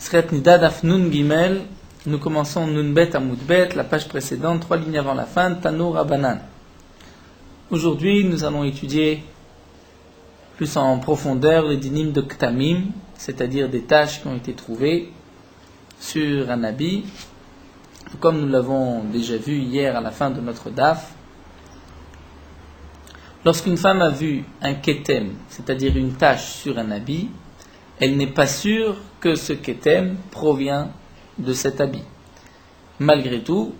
Sret Nidad Af Nun Gimel, nous commençons Nun Bet Amud Bet, la page précédente, 3 lignes avant la fin, Tanour Rabbanan. Aujourd'hui, nous allons étudier plus en profondeur les dinim de Ktamim, c'est-à-dire des tâches qui ont été trouvées sur un habit. Comme nous l'avons déjà vu hier à la fin de notre daf, lorsqu'une femme a vu un ketem, c'est-à-dire une tache sur un habit, elle n'est pas sûre que ce ketem provient de cet habit. Malgré tout,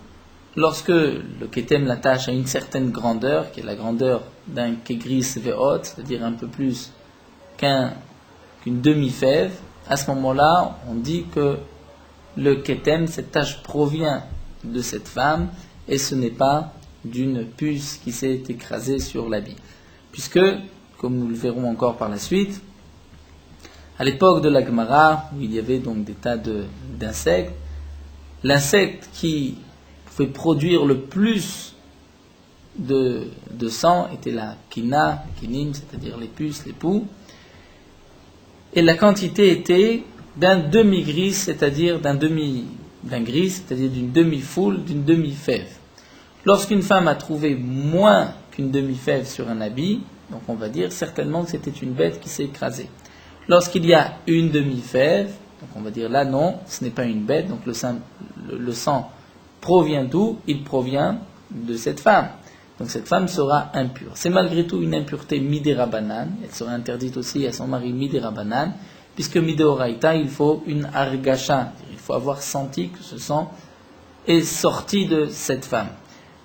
lorsque le ketem, la tache, a une certaine grandeur, qui est la grandeur d'un kegris ve'ot, c'est-à-dire un peu plus qu'une demi-fève, à ce moment-là, on dit que le ketem, cette tache provient de cette femme et ce n'est pas d'une puce qui s'est écrasée sur l'habit. Puisque, comme nous le verrons encore par la suite, à l'époque de la Gemara, où il y avait donc des tas d'insectes, l'insecte qui pouvait produire le plus de sang était la kina, kinim, c'est-à-dire les puces, les poux, et la quantité était d'un demi-gris, c'est-à-dire d'un gris, c'est-à-dire d'une demi-foule, d'une demi-fève. Lorsqu'une femme a trouvé moins qu'une demi-fève sur un habit, donc on va dire certainement que c'était une bête qui s'est écrasée. Lorsqu'il y a une demi-fève, donc on va dire là non, ce n'est pas une bête, donc le sang provient d'où? Il provient de cette femme. Donc cette femme sera impure. C'est malgré tout une impureté midérabanan, elle sera interdite aussi à son mari midérabanan, puisque midéoraïta, il faut une argasha, il faut avoir senti que ce sang est sorti de cette femme.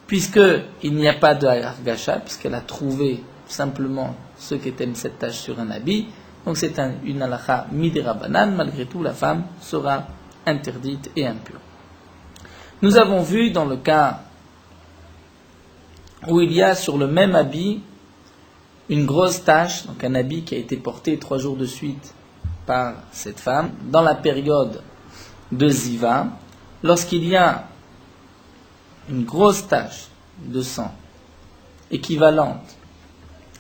Puisqu'il n'y a pas de argasha, puisqu'elle a trouvé simplement ce qu'était cette tache sur un habit, donc c'est une halakha midérabanan, malgré tout la femme sera interdite et impure. Nous avons vu dans le cas où il y a sur le même habit une grosse tache, donc un habit qui a été porté 3 jours de suite par cette femme, dans la période de Ziva, lorsqu'il y a une grosse tache de sang équivalente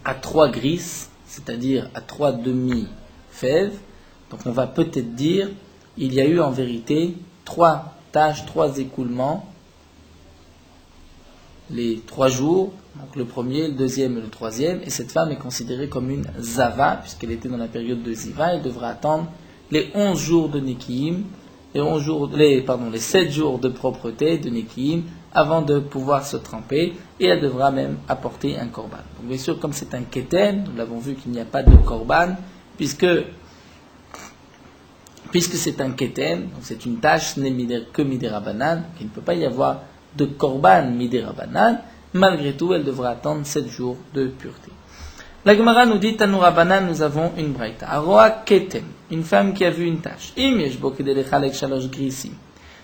à 3 grises, c'est-à-dire à 3 demi-fèves, donc on va peut-être dire il y a eu en vérité 3 taches, 3 écoulements, les 3 jours, donc le premier, le deuxième et le troisième, et cette femme est considérée comme une zava, puisqu'elle était dans la période de Ziva, elle devra attendre les 11 jours de Nekiim, les 7 jours de propreté de Nekiim, avant de pouvoir se tremper, et elle devra même apporter un korban. Donc bien sûr, comme c'est un ketem, nous l'avons vu qu'il n'y a pas de korban, puisque c'est un ketem, donc c'est une tâche, ce n'est que midérabanan, il ne peut pas y avoir de korban midérabanan, malgré tout, elle devra attendre 7 jours de pureté. La Gemara nous dit, Tanour Rabbanan, nous avons une braïta. Aroa ketem, une femme qui a vu une tache.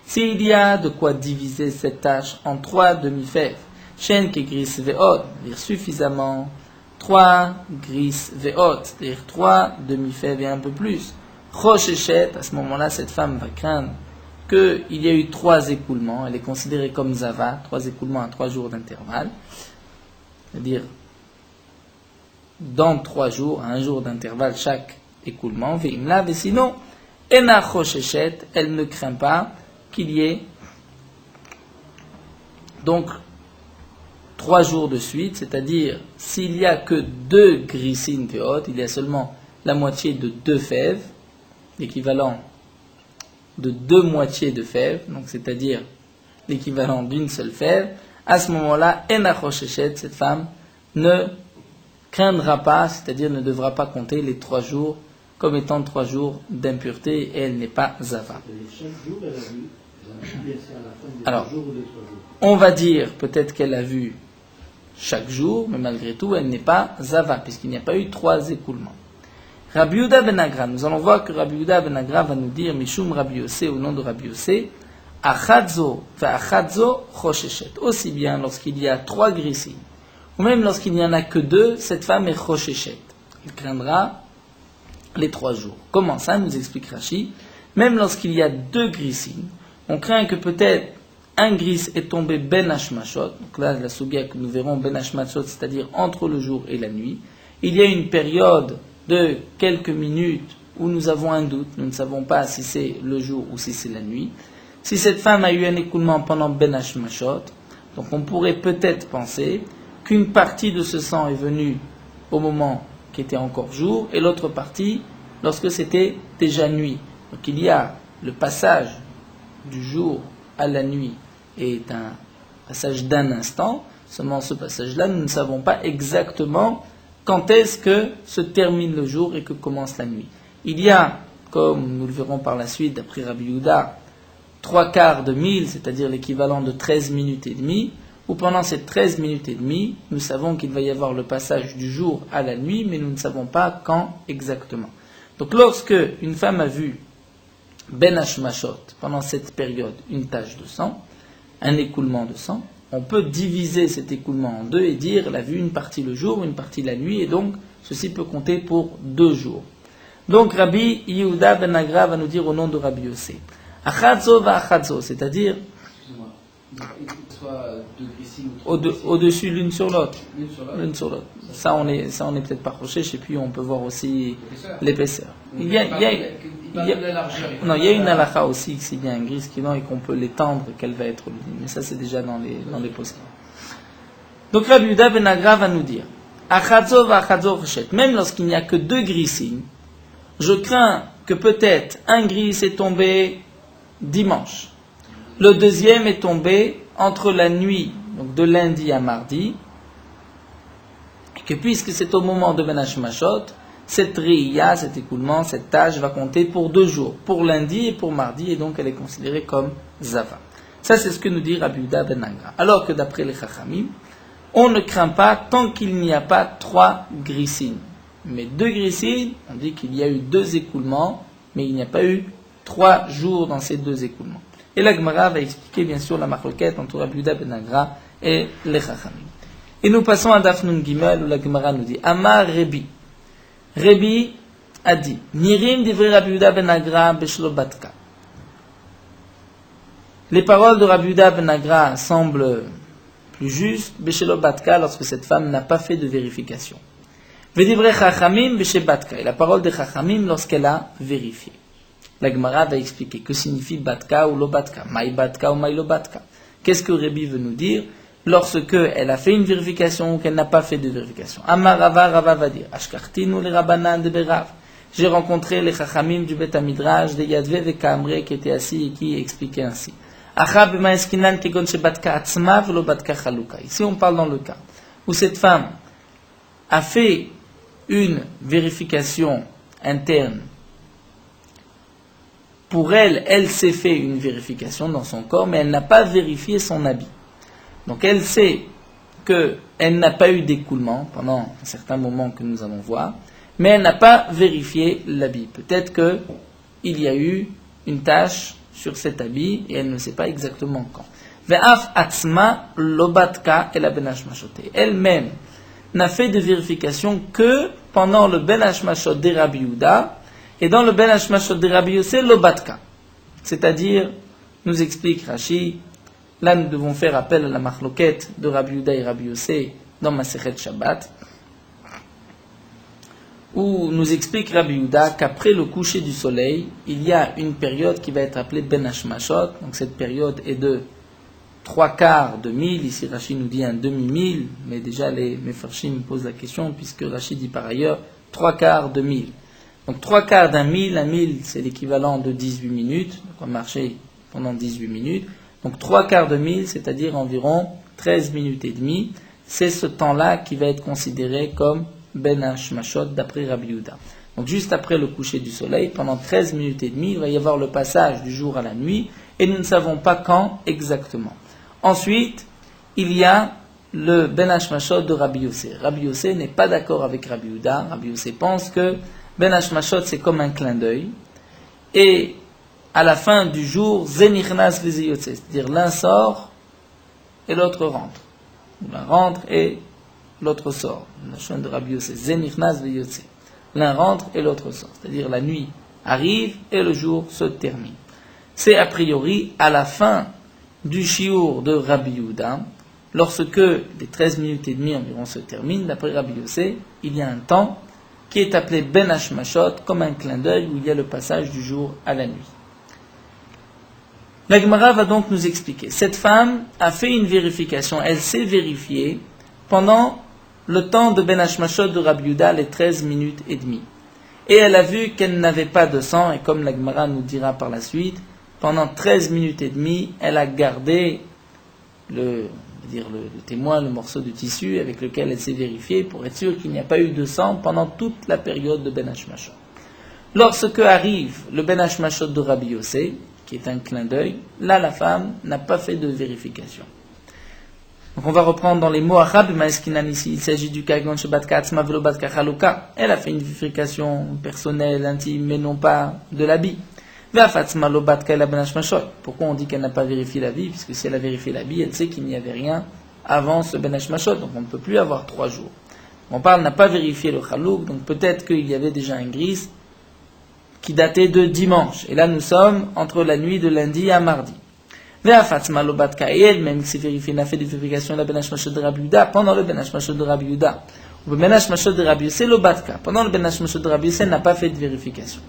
S'il y a de quoi diviser cette tache en 3 demi-fèves, shen ke gris ve'ot, c'est-à-dire suffisamment 3 gris ve'ot, c'est-à-dire 3 demi-fèves et un peu plus. Roshechet, à ce moment-là, cette femme va craindre qu'il y a eu 3 écoulements, elle est considérée comme zava, 3 écoulements à 3 jours d'intervalle, c'est-à-dire dans 3 jours, à 1 jour d'intervalle chaque écoulement, ve'imla, et sinon, ena roshechet, elle ne craint pas qu'il y ait donc 3 jours de suite, c'est-à-dire s'il n'y a que 2 grissines ve'ot, il y a seulement la moitié de 2 fèves, l'équivalent de 2 moitiés de fèves, donc c'est-à-dire l'équivalent d'une seule fève, à ce moment-là, Enachoshechet, cette femme ne craindra pas, c'est-à-dire ne devra pas compter les 3 jours comme étant 3 jours d'impureté et elle n'est pas zava. Alors, on va dire peut-être qu'elle a vu chaque jour, mais malgré tout, elle n'est pas zava, puisqu'il n'y a pas eu 3 écoulements. Rabbi Yehuda ben Agra, nous allons voir que Rabbi Yehuda ben Agra va nous dire Mishum Rabbi Yossé, au nom de Rabbi Yossé, Achadzo chosheshet, aussi bien lorsqu'il y a 3 grissines, ou même lorsqu'il n'y en a que 2, cette femme est chosheshet. Il craindra les 3 jours. Comment ça, nous explique Rashi? Même lorsqu'il y a 2 grissines, on craint que peut-être un gris est tombé ben hashmashot, donc là la sugia que nous verrons ben hashmashot, c'est-à-dire entre le jour et la nuit. Il y a une période de quelques minutes où nous avons un doute, nous ne savons pas si c'est le jour ou si c'est la nuit. Si cette femme a eu un écoulement pendant Ben Hashmashot, donc on pourrait peut-être penser qu'une partie de ce sang est venue au moment qui était encore jour, et l'autre partie lorsque c'était déjà nuit. Donc il y a le passage du jour à la nuit est un passage d'un instant, seulement ce passage-là, nous ne savons pas exactement quand est-ce que se termine le jour et que commence la nuit. Il y a, comme nous le verrons par la suite, d'après Rabbi Yehuda, 3/4 de mille, c'est-à-dire l'équivalent de 13 minutes et demie, où pendant ces 13 minutes et demie, nous savons qu'il va y avoir le passage du jour à la nuit, mais nous ne savons pas quand exactement. Donc lorsque une femme a vu Ben Hashmashot, pendant cette période, une tache de sang, un écoulement de sang, on peut diviser cet écoulement en deux et dire elle a vu une partie le jour, une partie la nuit, et donc ceci peut compter pour 2 jours. Donc Rabbi Yehuda ben Agra va nous dire au nom de Rabbi Yossé, Achadzo va Achadzo, c'est-à-dire au-dessus l'une sur l'autre. L'une sur l'autre. Ça on est peut-être pas recherché, et puis on peut voir aussi l'épaisseur. Il y a une halakha aussi, que s'il y a un gris et qu'on peut l'étendre, qu'elle va être l'une. Mais ça c'est déjà dans les postes. Donc Rabbi Yehuda ben Agra va nous dire, Achadzo va Achadzo rechet, même lorsqu'il n'y a que 2 grissines, je crains que peut-être un gris est tombé dimanche. Le deuxième est tombé entre la nuit, donc de lundi à mardi, et que puisque c'est au moment de Ben Hashmashot, cette riya, cet écoulement, cette tâche va compter pour 2 jours, pour lundi et pour mardi, et donc elle est considérée comme zava. Ça c'est ce que nous dit Rabbi Yehuda ben Agra. Alors que d'après les Chachamim, on ne craint pas tant qu'il n'y a pas 3 grissines. Mais 2 grissines, on dit qu'il y a eu 2 écoulements, mais il n'y a pas eu 3 jours dans ces 2 écoulements. Et la Gemara va expliquer bien sûr la marloquette entre Rabbi Yehuda ben Agra et les Chachamim. Et nous passons à Daf Nun Gimel où la Gemara nous dit Amar Rebi. Rebi a dit Nirim divrei Rabbi Yehuda ben Agra beshlo batka. Les paroles de Rabbi Yehuda ben Agra semblent plus justes beshlo batka lorsque cette femme n'a pas fait de vérification. Vedivrei Chachamim beshe batka. Et la parole de Chachamim lorsqu'elle a vérifié. La Gemara va expliquer que signifie batka ou lo batka, maï batka ou maï lo batka. Qu'est-ce que Rebi veut nous dire lorsque elle a fait une vérification ou qu'elle n'a pas fait de vérification? Amar Rava, Rava va dire Ashkartinu le Rabbanan de Berav. J'ai rencontré les Chachamim du Bet Midrash, des Yadve et Kamre qui étaient assis et qui expliquaient ainsi. Achab ma'eskinan kegon she batka atzma velo batka chaluka. Ici on parle dans le cas où cette femme a fait une vérification interne. Pour elle, elle s'est fait une vérification dans son corps, mais elle n'a pas vérifié son habit. Donc elle sait qu'elle n'a pas eu d'écoulement pendant un certain moment que nous allons voir, mais elle n'a pas vérifié l'habit. Peut-être qu'il y a eu une tache sur cet habit et elle ne sait pas exactement quand. Ve'af atzma lobatka el ben hashmashote. Elle-même n'a fait de vérification que pendant le ben hashmashot de Rabbi Yehuda. Et dans le Ben Hashmashot de Rabbi Yossé, l'obatka. C'est-à-dire, nous explique Rashi, là nous devons faire appel à la marloquette de Rabbi Yehuda et Rabbi Yossé dans Masechet Shabbat, où nous explique Rabbi Yehuda qu'après le coucher du soleil, il y a une période qui va être appelée Ben Hashmashot. Donc cette période est de 3/4 de mille. Ici Rashi nous dit un demi-mille, mais déjà les Mefarshim posent la question, puisque Rashi dit par ailleurs 3/4 de mille. Donc 3/4 d'un mille, un mille c'est l'équivalent de 18 minutes, donc on va marcher pendant 18 minutes. Donc 3/4 de mille, c'est-à-dire environ 13 minutes et demie, c'est ce temps-là qui va être considéré comme Ben Hashmashot d'après Rabbi Yehuda. Donc juste après le coucher du soleil, pendant 13 minutes et demie, il va y avoir le passage du jour à la nuit, et nous ne savons pas quand exactement. Ensuite, il y a le Ben Hashmashot de Rabbi Yossé. Rabbi Yossé n'est pas d'accord avec Rabbi Yehuda. Rabbi Yossé pense que Ben Hashmashot, c'est comme un clin d'œil. Et à la fin du jour, Zenichnas v'zeyotze, c'est-à-dire l'un sort et l'autre rentre. L'un rentre et l'autre sort. La chaîne de Rabbi Yossé, Zenichnas v'zeyotze. L'un rentre et l'autre sort. C'est-à-dire la nuit arrive et le jour se termine. C'est a priori à la fin du shiur de Rabbi Yehuda, lorsque les 13 minutes et demie environ se terminent, d'après Rabbi Yossé, il y a un temps qui est appelé Ben Hashmashot, comme un clin d'œil où il y a le passage du jour à la nuit. La Gemara va donc nous expliquer. Cette femme a fait une vérification, elle s'est vérifiée pendant le temps de Ben Hashmashot de Rabbi Yehuda, les 13 minutes et demie. Et elle a vu qu'elle n'avait pas de sang, et comme la Gemara nous dira par la suite, pendant 13 minutes et demie, elle a gardé le témoin, le morceau de tissu avec lequel elle s'est vérifiée pour être sûre qu'il n'y a pas eu de sang pendant toute la période de Ben Hashmashot. Lorsque arrive le Ben Hashmashot de Rabbi Yossé, qui est un clin d'œil, là la femme n'a pas fait de vérification. Donc on va reprendre dans les mots arabes, ici il s'agit du Kagon Shebat Katzma Velo Bat Kachaluka. Elle a fait une vérification personnelle, intime, mais non pas de l'habit. Pourquoi on dit qu'elle n'a pas vérifié l'habit? Puisque si elle a vérifié l'habit, elle sait qu'il n'y avait rien avant ce Ben Hashmashot, donc on ne peut plus avoir 3 jours. On parle n'a pas vérifié le Chalouk, donc peut-être qu'il y avait déjà un gris qui datait de dimanche. Et là nous sommes entre la nuit de lundi à mardi. Et elle-même qui s'est vérifiée, n'a fait des vérifications de la Ben Hashmashot de Rabbi Yehuda pendant le Ben Hashmashot de Rabbi Yehuda. Ou Ben Hashmashot de Rabbi Yossé Lobatka. Pendant le Ben Hashmashot de Rabbi Yossé, n'a pas fait de vérification.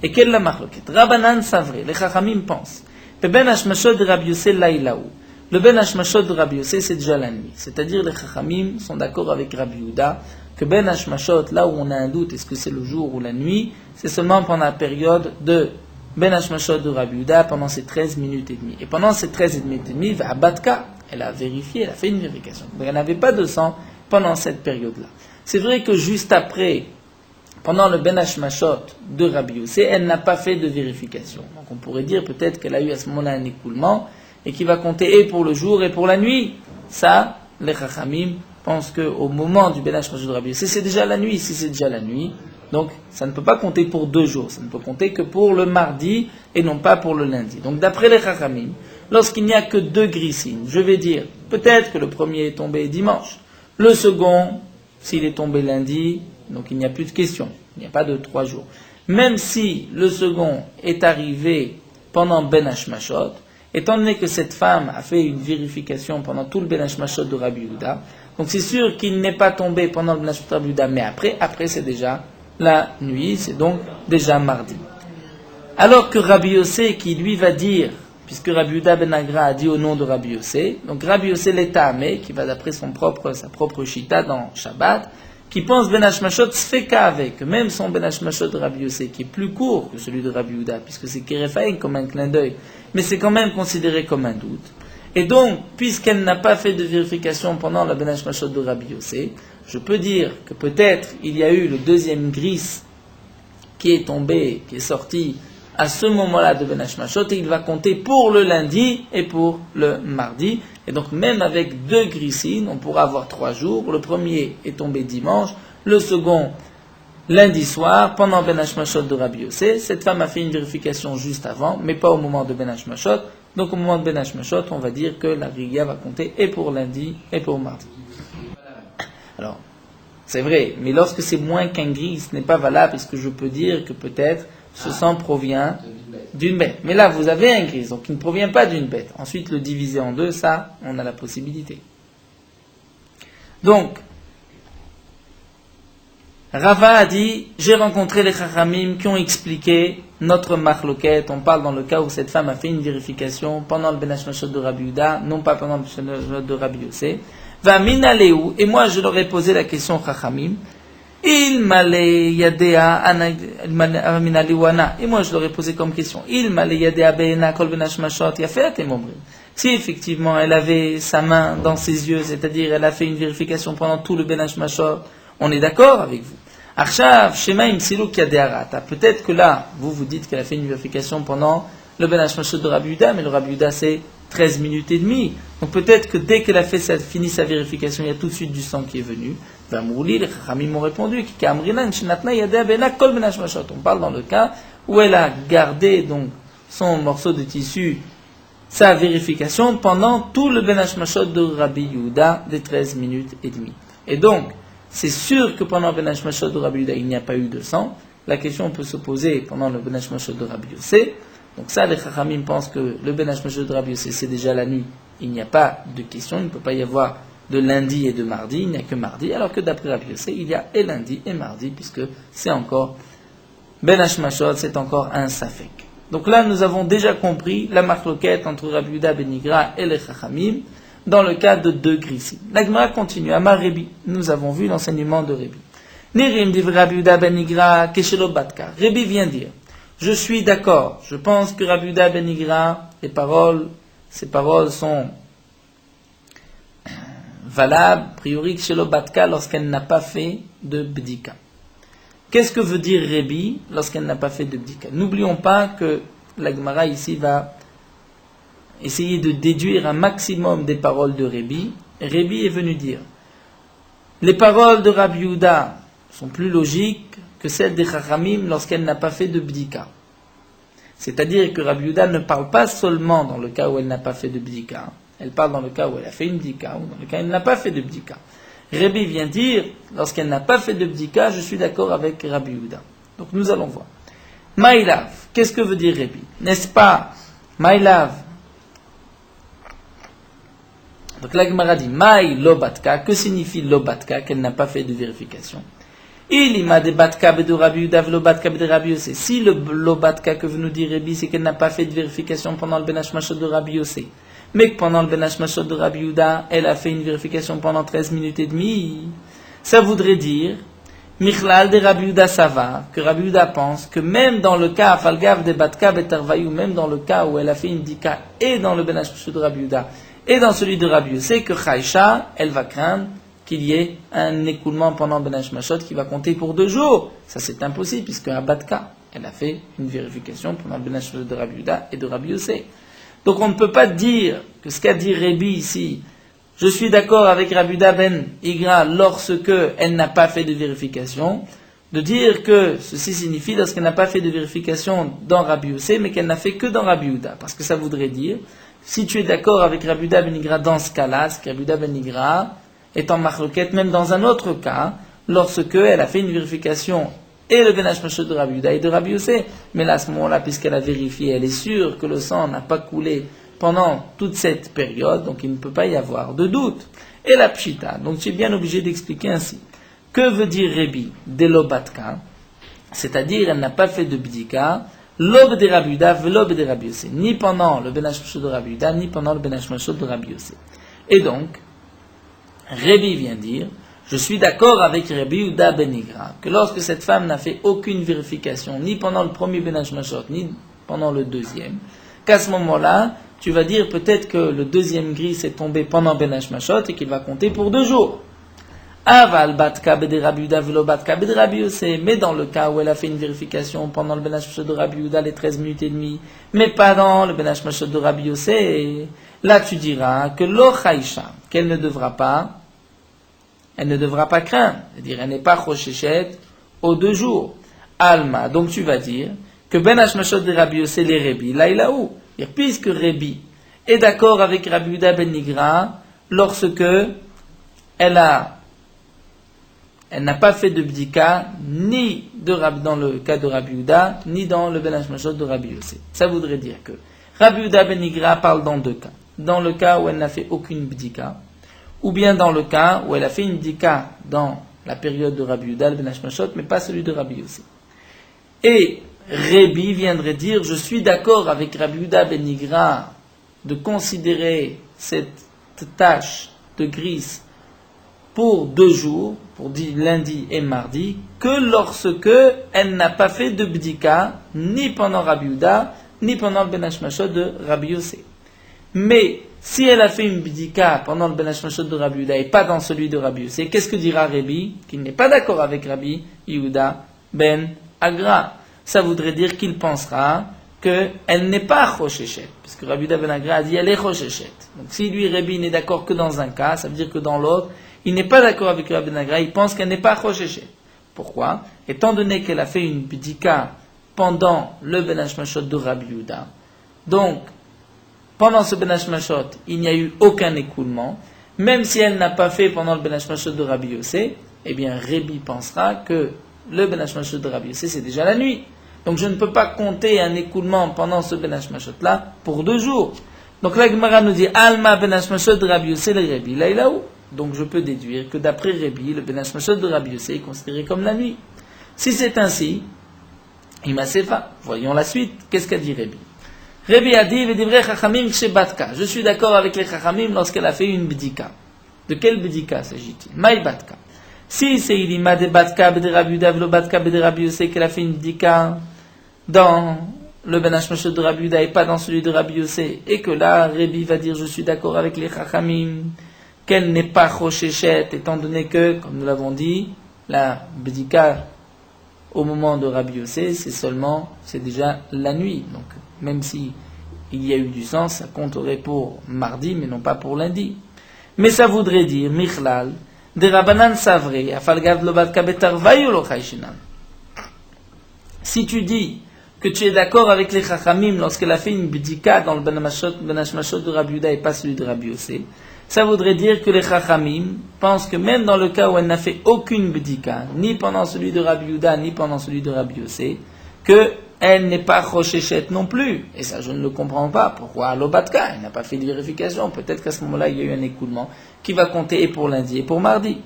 Et quelle est la marloquette? Rabbanan Savré, les Chachamim pensent. Le Ben Hashmashot de Rabbi Yossé Laïlaou. Le Ben Hashmashot de Rabbi Yossé, c'est déjà la nuit. C'est-à-dire les Chachamim sont d'accord avec Rabbi Yehuda que Ben Hashmashot, là où on a un doute, est-ce que c'est le jour ou la nuit, c'est seulement pendant la période de Ben Hashmashot de Rabbi Yehuda pendant ces 13 minutes et demie. Et pendant ces 13 minutes et demie, Vabatka, elle a vérifié, elle a fait une vérification. Donc elle n'avait pas de sang pendant cette période-là. C'est vrai que juste après, pendant le Ben Hashmashot de Rabbi Yossé, elle n'a pas fait de vérification. Donc on pourrait dire peut-être qu'elle a eu à ce moment-là un écoulement et qui va compter et pour le jour et pour la nuit. Ça, les Chachamim pensent qu'au moment du Ben Hashmashot de Rabbi Yossé, c'est déjà la nuit. Si c'est déjà la nuit, donc ça ne peut pas compter pour 2 jours. Ça ne peut compter que pour le mardi et non pas pour le lundi. Donc d'après les Chachamim, lorsqu'il n'y a que 2 grissines, je vais dire peut-être que le premier est tombé dimanche. Le second, s'il est tombé lundi, donc il n'y a plus de question, il n'y a pas de 3 jours. Même si le second est arrivé pendant Ben Hashmashot, étant donné que cette femme a fait une vérification pendant tout le Ben Hashmashot de Rabbi Yehuda, donc c'est sûr qu'il n'est pas tombé pendant le Ben Hashmashot de Rabbi Yehuda, mais après c'est déjà la nuit, c'est donc déjà mardi. Alors que Rabbi Yossé, qui lui va dire, puisque Rabbi Yehuda ben Agra a dit au nom de Rabbi Yossé, donc Rabbi Yossé l'Etamé, qui va d'après sa propre Shita dans Shabbat, qui pense Ben Hashmashot Sfeka avec, même son Ben Hashmashot de Rabbi Yossé, qui est plus court que celui de Rabbi Yehuda, puisque c'est Kerefaïn comme un clin d'œil, mais c'est quand même considéré comme un doute. Et donc, puisqu'elle n'a pas fait de vérification pendant la Ben Hashmashot de Rabbi Yossé, je peux dire que peut-être il y a eu le deuxième gris qui est tombé, qui est sorti à ce moment-là de Ben Hashmashot, et il va compter pour le lundi et pour le mardi. Et donc même avec 2 grissines, on pourra avoir 3 jours. Le premier est tombé dimanche, le second lundi soir, pendant Ben Hashmashot de Rabbi Yossé. Cette femme a fait une vérification juste avant, mais pas au moment de Ben Hashmashot. Donc au moment de Ben Hashmashot, on va dire que la riga va compter et pour lundi et pour mardi. Alors, c'est vrai, mais lorsque c'est moins qu'un gris, ce n'est pas valable, puisque je peux dire que peut-être ce sang provient d'une bête. Mais là, vous avez un gris, donc il ne provient pas d'une bête. Ensuite, le diviser en 2, ça, on a la possibilité. Donc, Rava a dit, j'ai rencontré les Chachamim qui ont expliqué notre marloquette. On parle dans le cas où cette femme a fait une vérification pendant le Ben Hashmashot de Rabbi Yehuda, non pas pendant le Ben Hashmashot de Rabbi Yossé. Va minaleu, et moi je leur ai posé la question Chachamim, il m'allait yadea minaleuana, et moi je leur ai posé comme question, il m'allait yadea beena kol Ben Hashmashot yafet et momrim. Si effectivement elle avait sa main dans ses yeux, c'est-à-dire elle a fait une vérification pendant tout le Ben Hashmashot, on est d'accord avec vous. Arshav shema im siluk yadearata. Peut-être que là, vous dites qu'elle a fait une vérification pendant le Ben Hashmashot de Rabbi Yehuda, mais le Rabbi Yehuda c'est 13 minutes et demie. Donc peut-être que dès qu'elle a fini sa vérification, il y a tout de suite du sang qui est venu. Vamouli, les Chachamim m'ont répondu, on parle dans le cas où elle a gardé donc son morceau de tissu, sa vérification, pendant tout le Ben Hashmashot de Rabbi Yehuda des 13 minutes et demie. Et donc, c'est sûr que pendant le Ben Hashmashot de Rabbi Yehuda, il n'y a pas eu de sang. La question peut se poser pendant le Ben Hashmashot de Rabbi Yossé. Donc ça, les Chachamim pensent que le Ben Hashmashot de Rabbi Yossé, c'est déjà la nuit. Il n'y a pas de question, il ne peut pas y avoir de lundi et de mardi, il n'y a que mardi, alors que d'après Rabbi Yossé, il y a et lundi et mardi, puisque c'est encore Ben Hashmashot, c'est encore un Safek. Donc là, nous avons déjà compris la marloquette entre Rabbi Yehuda ben Igra et les Chachamim, dans le cas de deux grissim. La Gemara continue, Amar Rebi, nous avons vu l'enseignement de Rebi. Nirim div Rabbi Yehuda ben Igra, Keshelo Batka. Rebi vient dire, je suis d'accord, je pense que Rabbi Yehuda ben Igra, ses paroles sont valables, a priori, Keshelo Batka, lorsqu'elle n'a pas fait de Bdika. Qu'est-ce que veut dire Rebi lorsqu'elle n'a pas fait de Bdika? N'oublions pas que la Gemara ici va essayer de déduire un maximum des paroles de Rebi. Rebi est venu dire, les paroles de Rabbi Yehuda sont plus logiques que celles des Chachamim lorsqu'elle n'a pas fait de Bdika. C'est-à-dire que Rabbi Yehuda ne parle pas seulement dans le cas où elle n'a pas fait de Bdika, elle parle dans le cas où elle a fait une Bdika, ou dans le cas où elle n'a pas fait de Bdika. Rebi vient dire, lorsqu'elle n'a pas fait de Bdika, je suis d'accord avec Rabbi Yehuda. Donc nous allons voir. Maïlav, qu'est-ce que veut dire Rebi? N'est-ce pas Maïlav? Donc la Gemara dit, Maï lobatka, que signifie lobatka, qu'elle n'a pas fait de vérification? Il ima de batka de Rabbi Yehuda, lobatka de Rabbi Yossé. Si le lobatka que veut nous dire Rebi, c'est qu'elle n'a pas fait de vérification pendant le Ben Hashmashot de Rabbi Yossé, mais que pendant le Ben Hashmashot de Rabbi Yehuda, elle a fait une vérification pendant 13 minutes et demie, ça voudrait dire, Michlal de Rabbi Yehuda Sava, que Rabbi Yehuda pense que même dans le cas, Falgav de Batka Betarvaïou, même dans le cas où elle a fait une dika, et dans le Ben Hashmashot de Rabbi Yehuda, et dans celui de Rabbi Yossé, que Chaïcha, elle va craindre qu'il y ait un écoulement pendant Ben Hashmashot qui va compter pour 2 jours. Ça c'est impossible, puisque à Batka, elle a fait une vérification pendant le Ben Hashmashot de Rabbi Yehuda et de Rabbi Yossé. Donc on ne peut pas dire que ce qu'a dit Rebi ici, je suis d'accord avec Rabbi Yehuda ben Igra lorsque elle n'a pas fait de vérification, de dire que ceci signifie lorsqu'elle n'a pas fait de vérification dans Rabbi Yossé, mais qu'elle n'a fait que dans Rabbi Yehuda. Parce que ça voudrait dire, si tu es d'accord avec Rabbi Yehuda ben Igra dans ce cas-là, c'est que Rabbi Yehuda ben Igra est en marloquette même dans un autre cas, lorsque elle a fait une vérification et le Ben Hashmashot de Rabbi Yehuda et de Rabbi Yossé. Mais là, à ce moment-là, puisqu'elle a vérifié, elle est sûre que le sang n'a pas coulé pendant toute cette période, donc il ne peut pas y avoir de doute. Et la pshita, donc tu es bien obligé d'expliquer ainsi. Que veut dire Rebi de l'obatka? C'est-à-dire, elle n'a pas fait de bdika, l'aube de Rabbi Yehuda, l'aube de Rabbi Yossé, ni pendant le Ben Hashmashot de Rabbi Yehuda, ni pendant le Ben Hashmashot de Rabbi Yossé. Et donc, Rebi vient dire, je suis d'accord avec Rabbi Yehuda ben Igra, que lorsque cette femme n'a fait aucune vérification, ni pendant le premier Ben Hashmashot, ni pendant le deuxième, qu'à ce moment-là, tu vas dire peut-être que le deuxième gris est tombé pendant Ben Hashmashot et qu'il va compter pour 2 jours. Aval batka bede Rabbi Yehuda velo batka bede Rabbi Yossé, mais dans le cas où elle a fait une vérification pendant le Ben Hashmashot de Rabbi Yehuda, les 13 minutes et demie, mais pas dans le Ben Hashmashot de Rabbi Yossé, là tu diras que lo chaïcha, qu'elle ne devra pas craindre, c'est-à-dire elle n'est pas choshechet aux 2 jours. Alma, donc tu vas dire que Ben Hashmashot de Rabbi Yossé les Rebi, là il a où? Puisque Rebi est d'accord avec Rabbi Yehuda ben Igra lorsque elle n'a pas fait de bdika ni dans le cas de Rabbi Yehuda, ni dans le Ben Hashmashot de Rabbi Yossé. Ça voudrait dire que Rabbi Yehuda ben Igra parle dans 2 cas. Dans le cas où elle n'a fait aucune bdika, ou bien dans le cas où elle a fait une bdika dans la période de Rabbi Yehuda, le Ben Hashmashot, mais pas celui de Rabbi Yossé. Et Rebi viendrait dire, je suis d'accord avec Rabbi Yehuda ben Igra de considérer cette tâche de gris pour 2 jours, pour lundi et mardi, que lorsque elle n'a pas fait de bdika, ni pendant Rabbi Yehuda, ni pendant le Ben Hashmashot de Rabbi Yossé. Mais si elle a fait une bdika pendant le Ben Hashmashot de Rabbi Yehuda et pas dans celui de Rabbi Yossé, qu'est-ce que dira Rebi? Qu'il n'est pas d'accord avec Rabbi Yehuda ben Agra. Ça voudrait dire qu'il pensera qu'elle n'est pas choshechet, puisque Rabbi Yehuda ben Agra a dit elle est choshechet. Donc si lui, Rebi, n'est d'accord que dans un cas, ça veut dire que dans l'autre, il n'est pas d'accord avec Rabbi ben Agra, il pense qu'elle n'est pas choshechet. Pourquoi? Étant donné qu'elle a fait une bdika pendant le Ben Hashmashot de Rabbi Yehuda, donc pendant ce Ben Hashmashot, il n'y a eu aucun écoulement, même si elle n'a pas fait pendant le Ben Hashmashot de Rabbi Yossé, eh bien Rebi pensera que le Ben Hashmashot de Rabbi Yossé, c'est déjà la nuit. Donc je ne peux pas compter un écoulement pendant ce Ben Hashmashot-là pour 2 jours. Donc la Gemara nous dit, Alma Ben Hashmashot de Rabbi Yossé le Rebi. Là, il a où? Donc je peux déduire que d'après Rébi, le Ben Hashmashot de Rabbi Yossé est considéré comme la nuit. Si c'est ainsi, Imasefa, voyons la suite. Qu'est-ce qu'a dit Rébi? Rébi a dit, V'divrei chachamim shebatka. Je suis d'accord avec les chachamim lorsqu'elle a fait une bdika. De quelle bdika s'agit-il? Maï batka. Si c'est ilima de batka b'de Rabbi Yehuda v'lo batka b'de Rabbi Yossé qu'elle a fait une bdika dans le Ben Hashmashot de Rabbi Yehuda et pas dans celui de Rabbi Yossé, et que là, Rébi va dire, je suis d'accord avec les chachamim, qu'elle n'est pas choshechet, étant donné que, comme nous l'avons dit, la bdika au moment de Rabbi Yossé, c'est déjà la nuit. Donc, même si il y a eu du sang, ça compterait pour mardi, mais non pas pour lundi. Mais ça voudrait dire, Michlal, de Rabbanan Savre, Afalgav Lobatka Betarvayu lo Chayshinan. Si tu dis que tu es d'accord avec les Chachamim lorsqu'elle a fait une bdika dans le Ben Hashmashot de Rabbi Yehuda et pas celui de Rabbi Yossé, ça voudrait dire que les Chachamim pensent que même dans le cas où elle n'a fait aucune bdika, ni pendant celui de Rabbi Yehuda, ni pendant celui de Rabbi Yossé, qu'elle n'est pas choshechet non plus. Et ça, je ne le comprends pas. Pourquoi l'obatka? Elle n'a pas fait de vérification. Peut-être qu'à ce moment-là, il y a eu un écoulement qui va compter et pour lundi et pour mardi.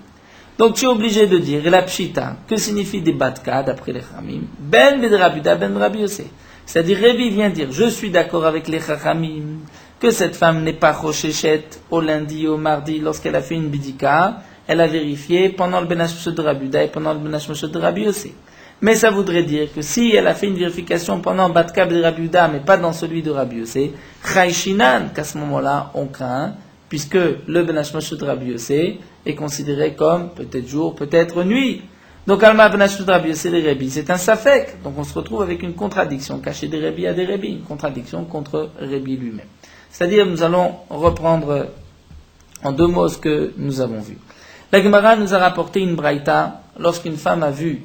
Donc tu es obligé de dire, et la pshita, que signifie des batka, d'après les Chachamim? Ben de Rabbi Yehuda, ben de Rabbi Yossé. C'est-à-dire, Rébi vient dire, je suis d'accord avec les Chachamim, que cette femme n'est pas choshechet au lundi, au mardi, lorsqu'elle a fait une bidika, elle a vérifié pendant le Ben Hashmashot de Rabbi Yehuda et pendant le Ben Hashmashot de Rabbi Yossé. Mais ça voudrait dire que si elle a fait une vérification pendant Batka de Rabbi Yehuda, mais pas dans celui de Rabbi Yossé, Chayshinan, qu'à ce moment-là, on craint, puisque le Ben Hashmashot de Rabbi Yossé est considéré comme peut-être jour, peut-être nuit. Donc, Alma Ben Hashmashot de Rabbi Yossé des Rébi, c'est un safek. Donc, on se retrouve avec une contradiction, cachée des Rébi à des Rébi, une contradiction contre Rébi lui-même. C'est-à-dire, nous allons reprendre en deux mots ce que nous avons vu. La Gemara nous a rapporté une braïta lorsqu'une femme a vu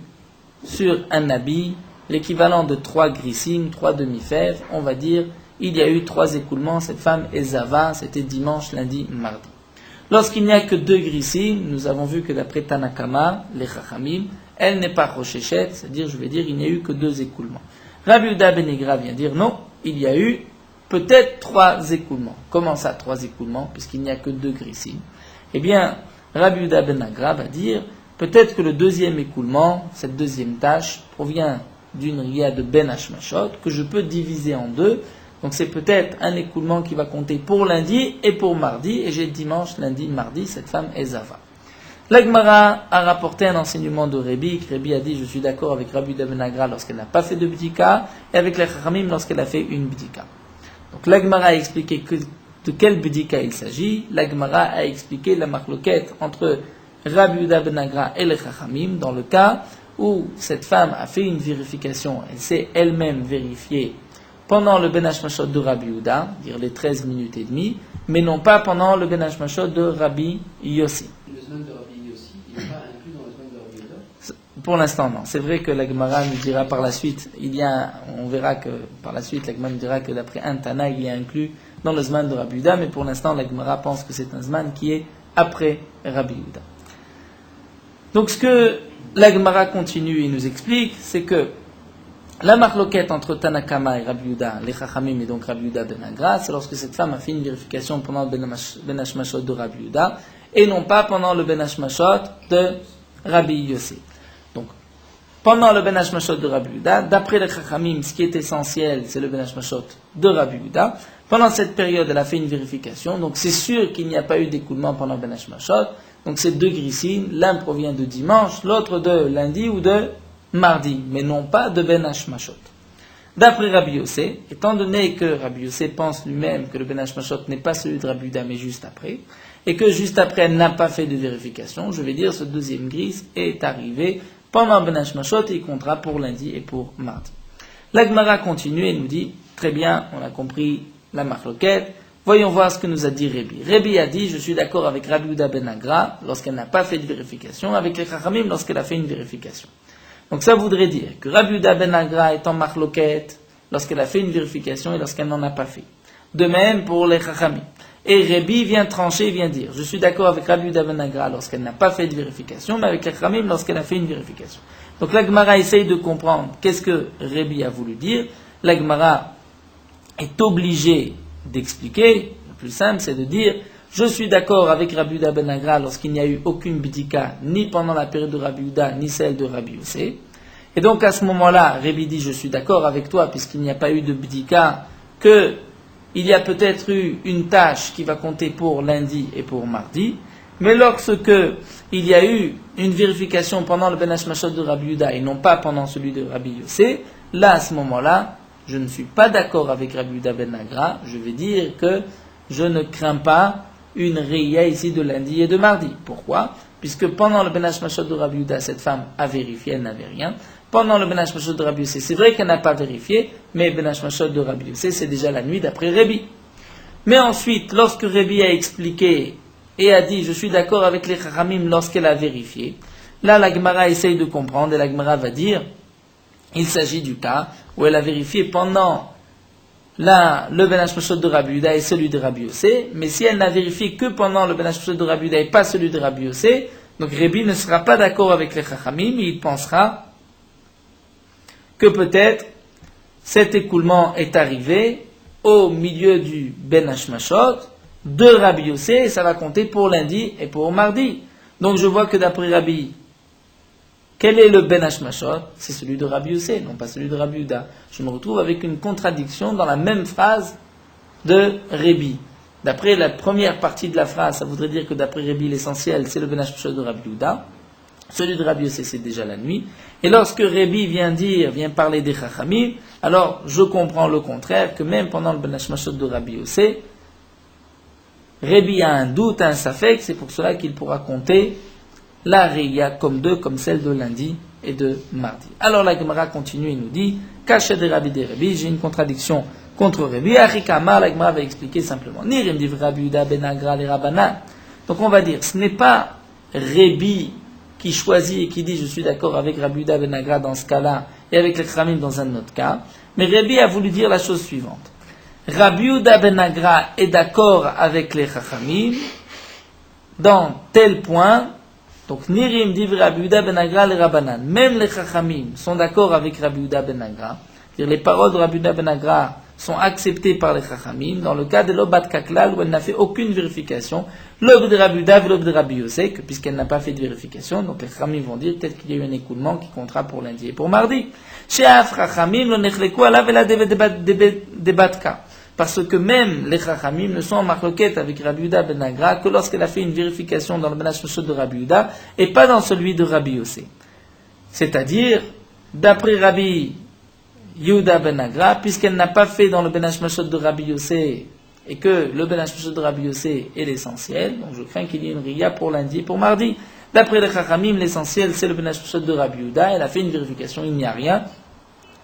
sur un habit l'équivalent de 3 grissim, 3 demi-fèves, on va dire, il y a eu 3 écoulements, cette femme est zava, c'était dimanche, lundi, mardi. Lorsqu'il n'y a que 2 grissim, nous avons vu que d'après Tanakama, les Chachamim, elle n'est pas rochechet, c'est-à-dire, je vais dire, il n'y a eu que 2 écoulements. Rabbi Yehuda ben Egra vient dire non, il y a eu peut-être 3 écoulements. Comment ça, 3 écoulements, puisqu'il n'y a que 2 grissim? Eh bien, Rabbi Yehuda ben Egra va dire, peut-être que le deuxième écoulement, cette deuxième tâche, provient d'une ria de Ben Hashmashot, que je peux diviser en 2. Donc c'est peut-être un écoulement qui va compter pour lundi et pour mardi, et j'ai dimanche, lundi, mardi, cette femme est zava. La Gemara a rapporté un enseignement de Rébi, que Rébi a dit, je suis d'accord avec Rabbi Yehuda ben Egra lorsqu'elle n'a pas fait de bdika, et avec les Chachamim lorsqu'elle a fait une bdika. Donc la Gemara a expliqué de quelle bdika il s'agit. La Gemara a expliqué la marloquette entre Rabbi Yehuda ben Egra et les Chachamim, dans le cas où cette femme a fait une vérification, elle s'est elle-même vérifiée pendant le Ben Hashmashot de Rabbi Yehuda, dire les 13 minutes et demie, mais non pas pendant le Ben Hashmashot de Rabbi Yossi. Le Zman de Rabbi Yossi, il n'est pas inclus dans le Zman de Rabbi Yehuda? Pour l'instant, non. C'est vrai que la Gemara nous dira par la suite, on verra que par la suite, la Gemara nous dira que d'après un Tana, il est inclus dans le Zman de Rabbi Yehuda, mais pour l'instant, la Gemara pense que c'est un Zman qui est après Rabbi Yehuda. Donc ce que la Gemara continue et nous explique, c'est que la marloquette entre Tanakama et Rabbi Yehuda, les Chachamim et donc Rabbi Yehuda ben Egra, c'est lorsque cette femme a fait une vérification pendant le Ben Hashmashot de Rabbi Yehuda et non pas pendant le Ben Hashmashot de Rabbi Yossé. Donc, pendant le Ben Hashmashot de Rabbi Yehuda, d'après les Chachamim, ce qui est essentiel, c'est le Ben Hashmashot de Rabbi Yehuda. Pendant cette période, elle a fait une vérification, donc c'est sûr qu'il n'y a pas eu d'écoulement pendant Ben Hashmashot. Donc c'est 2 grissines, l'un provient de dimanche, l'autre de lundi ou de mardi, mais non pas de Ben Hashmashot. D'après Rabbi Yossé, étant donné que Rabbi Yossé pense lui-même que le Ben Hashmashot n'est pas celui de Rabbi Yehuda, mais juste après, et que juste après elle n'a pas fait de vérification, je vais dire ce deuxième grisse est arrivé pendant Ben Hashmashot et il comptera pour lundi et pour mardi. La Gemara continue et nous dit, très bien, on a compris la marloquette. Voyons voir ce que nous a dit Rébi. Rébi a dit, je suis d'accord avec Rabbi Yehuda ben Egra lorsqu'elle n'a pas fait de vérification, avec les Chachamim lorsqu'elle a fait une vérification. Donc ça voudrait dire que Rabbi Yehuda ben Egra est en marloquette lorsqu'elle a fait une vérification et lorsqu'elle n'en a pas fait. De même pour les Chachamim. Et Rébi vient trancher, vient dire, je suis d'accord avec Rabbi Yehuda ben Egra lorsqu'elle n'a pas fait de vérification, mais avec les Chachamim lorsqu'elle a fait une vérification. Donc la Gemara essaye de comprendre qu'est-ce que Rébi a voulu dire. La Gemara est obligée d'expliquer, le plus simple c'est de dire, je suis d'accord avec Rabbi Yehuda ben Agra lorsqu'il n'y a eu aucune bidika, ni pendant la période de Rabbi Yehuda, ni celle de Rabbi Yossé. Et donc à ce moment-là, Rabbi dit, je suis d'accord avec toi, puisqu'il n'y a pas eu de bidika, qu'il y a peut-être eu une tâche qui va compter pour lundi et pour mardi, mais lorsque il y a eu une vérification pendant le Ben Hashmashot de Rabbi Yehuda et non pas pendant celui de Rabbi Yossé, là, à ce moment-là, je ne suis pas d'accord avec Rabbi Yehuda ben Agra, je vais dire que je ne crains pas une réya ici de lundi et de mardi. Pourquoi ? Puisque pendant le Ben Hashmashot de Rabbi Yehuda, cette femme a vérifié, elle n'avait rien. Pendant le Ben Hashmashot de Rabbi Yossé, c'est vrai qu'elle n'a pas vérifié, mais Ben Hashmashot de Rabbi Yossé, c'est déjà la nuit d'après Rabbi. Mais ensuite, lorsque Rabbi a expliqué et a dit, je suis d'accord avec les Chachamim lorsqu'elle a vérifié, là la Gemara essaye de comprendre et la Gemara va dire, il s'agit du cas où elle a vérifié pendant le Ben Hashmashot de Rabbi Yehuda et celui de Rabbi Yossé, mais si elle n'a vérifié que pendant le Ben Hashmashot de Rabbi Yehuda et pas celui de Rabbi Yossé, donc Rabbi ne sera pas d'accord avec les Chachamim, il pensera que peut-être cet écoulement est arrivé au milieu du Ben Hashmashot de Rabbi Yossé et ça va compter pour lundi et pour mardi. Donc je vois que d'après Rabbi, quel est le Ben Hashmashot ? C'est celui de Rabbi Yossé, non pas celui de Rabbi Yehuda. Je me retrouve avec une contradiction dans la même phrase de Rabbi. D'après la première partie de la phrase, ça voudrait dire que d'après Rabbi, l'essentiel, c'est le Ben Hashmashot de Rabbi Yehuda. Celui de Rabbi Yossé, c'est déjà la nuit. Et lorsque Rabbi vient parler des Chachamim, alors je comprends le contraire, que même pendant le Ben Hashmashot de Rabbi Yossé, Rabbi a un doute, un safek, c'est pour cela qu'il pourra compter la Réya comme deux, comme celle de lundi et de mardi. Alors la Gemara continue et nous dit, Kaché de Rabbi de Rabbi, j'ai une contradiction contre Rabbi. Achikama, la Gemara va expliquer simplement. Nirim div Rabbi Yehuda ben Agra les Rabbanan. Donc on va dire, ce n'est pas Rabbi qui choisit et qui dit je suis d'accord avec Rabbi Yehuda ben Agra dans ce cas-là et avec les Chachamim dans un autre cas, mais Rabbi a voulu dire la chose suivante. Rabbi Yehuda ben Agra est d'accord avec les Chachamim dans tel point. Donc, Nirim div Rabbi Yehuda ben Agra les Rabbanan. Même les Chachamim sont d'accord avec Rabbi Yehuda ben Agra. C'est-à-dire, les paroles de Rabbi Yehuda ben Agra sont acceptées par les Chachamim dans le cas de l'Obat Kaklal où elle n'a fait aucune vérification. L'Ob de Rabbi Yehuda et l'Ob de Rabbi Yossé, puisqu'elle n'a pas fait de vérification, donc les Chachamim vont dire peut-être qu'il y a eu un écoulement qui comptera pour lundi et pour mardi. Chez Af Chachamim, le Nechleku alav la debatka. Parce que même les Chachamim ne sont en marloquette avec Rabbi Yehuda ben Agra que lorsqu'elle a fait une vérification dans le Ben Hashmashot de Rabbi Yehuda et pas dans celui de Rabbi Yossé. C'est-à-dire, d'après Rabbi Yehuda ben Agra, puisqu'elle n'a pas fait dans le Ben Hashmashot de Rabbi Yossé et que le Ben Hashmashot de Rabbi Yossé est l'essentiel, donc je crains qu'il y ait une Riya pour lundi et pour mardi. D'après les Chachamim, l'essentiel c'est le Ben Hashmashot de Rabbi Yehuda, elle a fait une vérification, il n'y a rien,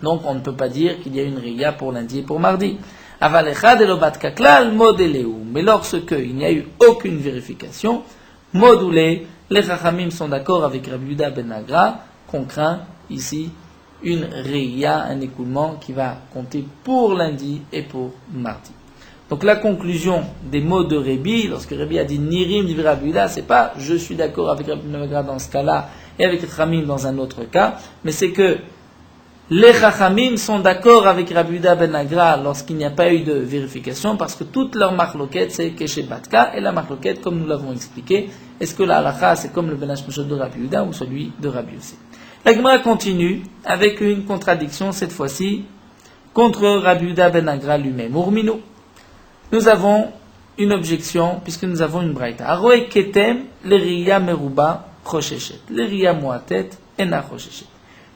donc on ne peut pas dire qu'il y a une Riya pour lundi et pour mardi. Mais lorsque il n'y a eu aucune vérification, modulé, les Chachamim sont d'accord avec Rabbi Yehuda ben Agra qu'on craint ici une Réya, un écoulement qui va compter pour lundi et pour mardi. Donc la conclusion des mots de Rabbi, lorsque Rabbi a dit Nirim div Rabbi Yehuda, c'est pas je suis d'accord avec Rabbi ben Agra dans ce cas-là et avec les Chachamim dans un autre cas, mais c'est que les Chachamim sont d'accord avec Rabbi Yehuda ben Agra lorsqu'il n'y a pas eu de vérification, parce que toute leur marloquette c'est Keshe Batka, et la marloquette, comme nous l'avons expliqué, est-ce que la halakha c'est comme le Ben Hashmashot de Rabbi Yehuda ou celui de Rabbi Yossé. La Gemara continue avec une contradiction, cette fois-ci, contre Rabbi Yehuda ben Agra lui-même. Urminu, nous avons une objection, puisque nous avons une braïta. Aroe ketem le riya meruba chosheshet. Le riya moatet ena chosheshet.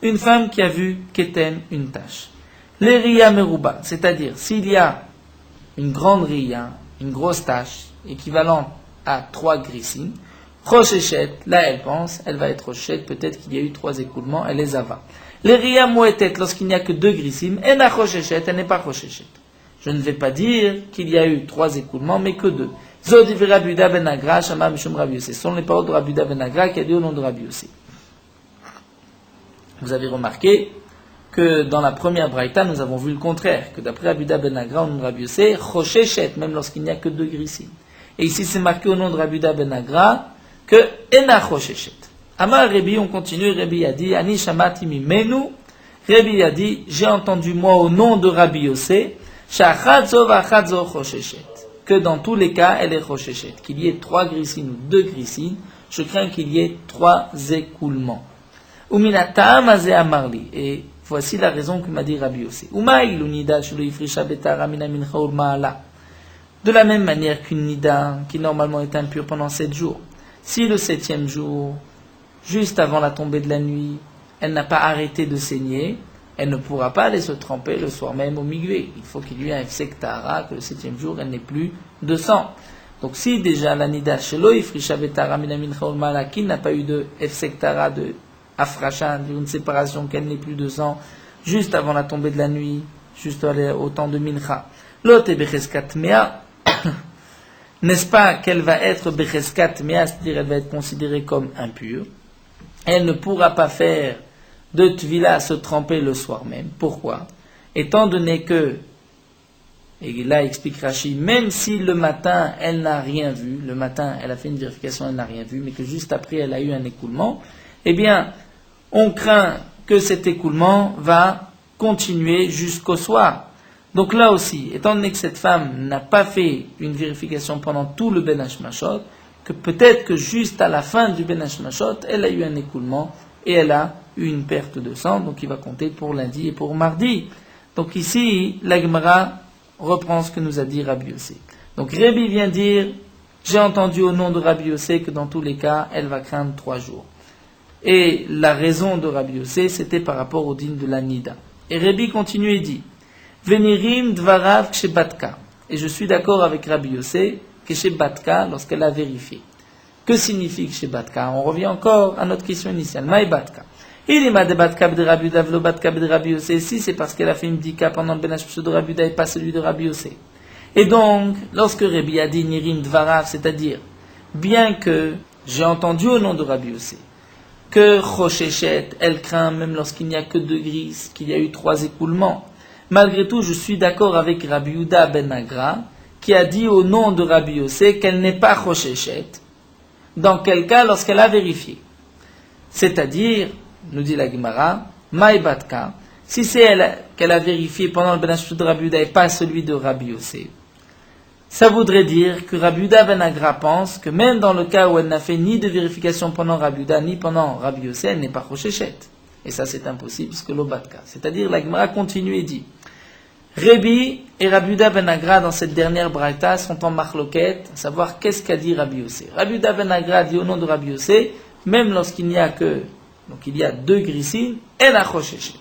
Une femme qui a vu keten, une tache. Les riya meruba, c'est-à-dire s'il y a une grande riya, une grosse tache, équivalente à 3 grissim, chosheshet, là elle pense, elle va être chosheshet, peut-être qu'il y a eu 3 écoulements, elle les ava. Les riya moetet, lorsqu'il n'y a que 2 grissim, elle n'a chosheshet, elle n'est pas chosheshet. Je ne vais pas dire qu'il y a eu 3 écoulements, mais que 2. Zodiv Rabbi Yehuda ben Agra, Shama Mishum Rabbi Yossé. Ce sont les paroles de Rabbi Yehuda ben Agra qui a dit au nom de Rabbi Yossé. Vous avez remarqué que dans la première braïta, nous avons vu le contraire, que d'après Rabbi Yehuda ben Agra, au nom de Rabbi Yossé, chosheshet, même lorsqu'il n'y a que 2 grissim. Et ici, c'est marqué au nom de Rabbi Yehuda ben Agra que ena chosheshet. Amar Rabbi, on continue, Rabbi a dit, Ani shamati mimenu, Rabbi a dit, j'ai entendu moi au nom de Rabbi Yossé, shachadzo vachadzo chosheshet. que dans tous les cas, elle est rochechet. Qu'il y ait 3 grissines ou 2 grissines, je crains qu'il y ait 3 écoulements. Uminatam azé amarli. Et voici la raison que m'a dit Rabbi Yossé. Umaïl unida shelo ifrisha betara mina mincha ul ma'ala. De la même manière qu'une nida qui normalement est impure pendant 7 jours. Si le 7e jour, juste avant la tombée de la nuit, elle n'a pas arrêté de saigner, elle ne pourra pas aller se tremper le soir même au migué. Il faut qu'il y ait un hefsek tahara, que le 7e jour, elle n'ait plus de sang. Donc si déjà la nida shelo ifrisha betara mina mincha ul ma'ala, qu'il n'a pas eu de hefsek tahara, de afracha, d'une séparation, qu'elle n'ait plus de sang, juste avant la tombée de la nuit, juste au temps de mincha. L'autre est becheskat mea. N'est-ce pas qu'elle va être becheskat mea, c'est-à-dire elle va être considérée comme impure. Elle ne pourra pas faire de tvila se tremper le soir même. Pourquoi? Étant donné que, et là explique Rashi, même si le matin elle n'a rien vu, le matin elle a fait une vérification, elle n'a rien vu, mais que juste après elle a eu un écoulement, eh bien, on craint que cet écoulement va continuer jusqu'au soir. Donc là aussi, étant donné que cette femme n'a pas fait une vérification pendant tout le Ben Hashmashot, que peut-être que juste à la fin du Ben Hashmashot, elle a eu un écoulement et elle a eu une perte de sang, donc il va compter pour lundi et pour mardi. Donc ici, la Gemara reprend ce que nous a dit Rabbi Yossé. Donc Rabbi vient dire, j'ai entendu au nom de Rabbi Yossé que dans tous les cas, elle va craindre 3 jours. Et la raison de Rabbi Yossé, c'était par rapport au dîme de la Nida. Et Rabbi continue et dit, Venirim dvarav kshebatka. Et je suis d'accord avec Rabbi Yossé, kshebatka, lorsqu'elle a vérifié. Que signifie kshebatka? On revient encore à notre question initiale. Maï batka. Il est ma de batka de Rabbi Yoda, vlo batka de Rabbi Yossé. Si c'est parce qu'elle a fait une bdika pendant le benach de Rabbi Yoda et pas celui de Rabbi Yossé. Et donc, lorsque Rabbi a dit nirim dvarav, c'est-à-dire, bien que j'ai entendu au nom de Rabbi Yossé, que Rochechet, elle craint même lorsqu'il n'y a que 2 grises, qu'il y a eu 3 écoulements. Malgré tout, je suis d'accord avec Rabbi Yehuda ben Agra, qui a dit au nom de Rabbi Yossé qu'elle n'est pas Rochechet, dans quel cas lorsqu'elle a vérifié. C'est-à-dire, nous dit la Gemara, Maïbatka, si c'est elle qu'elle a vérifié pendant le benach de Rabbi Yehuda et pas celui de Rabbi Yossé, ça voudrait dire que Rabbi Yehuda ben Agra pense que même dans le cas où elle n'a fait ni de vérification pendant Rabbi Yehuda ni pendant Rabbi Yossé, elle n'est pas Rochechet. Et ça c'est impossible puisque l'Obatka. C'est-à-dire la Gemara continue et dit, Rabbi et Rabbi Yehuda ben Agra dans cette dernière braïta sont en marloquette, à savoir qu'est-ce qu'a dit Rabbi Yossé. Rabbi Yehuda ben Agra dit au nom de Rabbi Yossé, même lorsqu'il n'y a que, donc il y a 2 grissines, elle a Rochechet.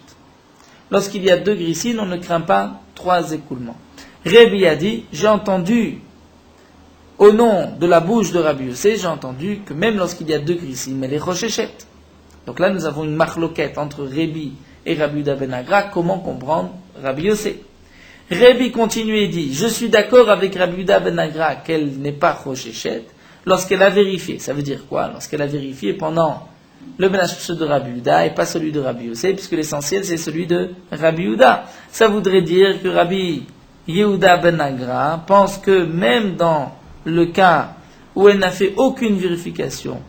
Lorsqu'il y a 2 grissines, on ne craint pas 3 écoulements. Rabbi a dit, j'ai entendu, au nom de la bouche de Rabbi Yossé, j'ai entendu que même lorsqu'il y a 2 grissines, elle est Rochechet. Donc là, nous avons une marloquette entre Rabbi et Rabbi Yehuda ben Agra. Comment comprendre Rabbi Yossé? Rabbi continue et dit, je suis d'accord avec Rabbi Yehuda ben Agra qu'elle n'est pas Rochechet lorsqu'elle a vérifié. Ça veut dire quoi? Lorsqu'elle a vérifié pendant le benach de Rabbi Yehuda et pas celui de Rabbi Yossé, puisque l'essentiel c'est celui de Rabbi Yehuda. Ça voudrait dire que Rabbi Yehuda ben Agra pense que même dans le cas où elle n'a fait aucune vérification,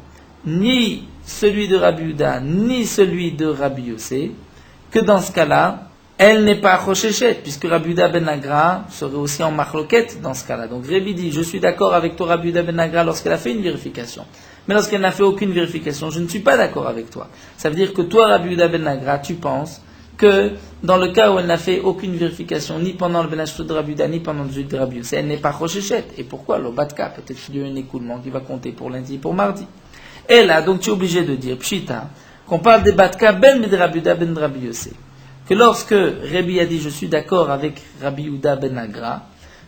ni celui de Rabbi Yehuda, ni celui de Rabbi Yossé, que dans ce cas-là, elle n'est pas Rochechet, puisque Rabbi Yehuda ben Agra serait aussi en marloquette dans ce cas-là. Donc Rabbi dit, je suis d'accord avec toi Rabbi Yehuda ben Agra lorsqu'elle a fait une vérification. Mais lorsqu'elle n'a fait aucune vérification, je ne suis pas d'accord avec toi. Ça veut dire que toi Rabbi Yehuda ben Agra, tu penses que dans le cas où elle n'a fait aucune vérification, ni pendant le benach de Rabbi Yehuda, ni pendant celui de Rabbi Yossé, elle n'est pas Rochechet. Et pourquoi? L'Obatka, peut-être qu'il y a eu un écoulement qui va compter pour lundi et pour mardi. Et là, donc tu es obligé de dire, Pshita, qu'on parle des Batka ben de Rabbi Yehuda ben Rabbi Yossé. Que lorsque Rabbi a dit, je suis d'accord avec Rabbi Yehuda ben Agra,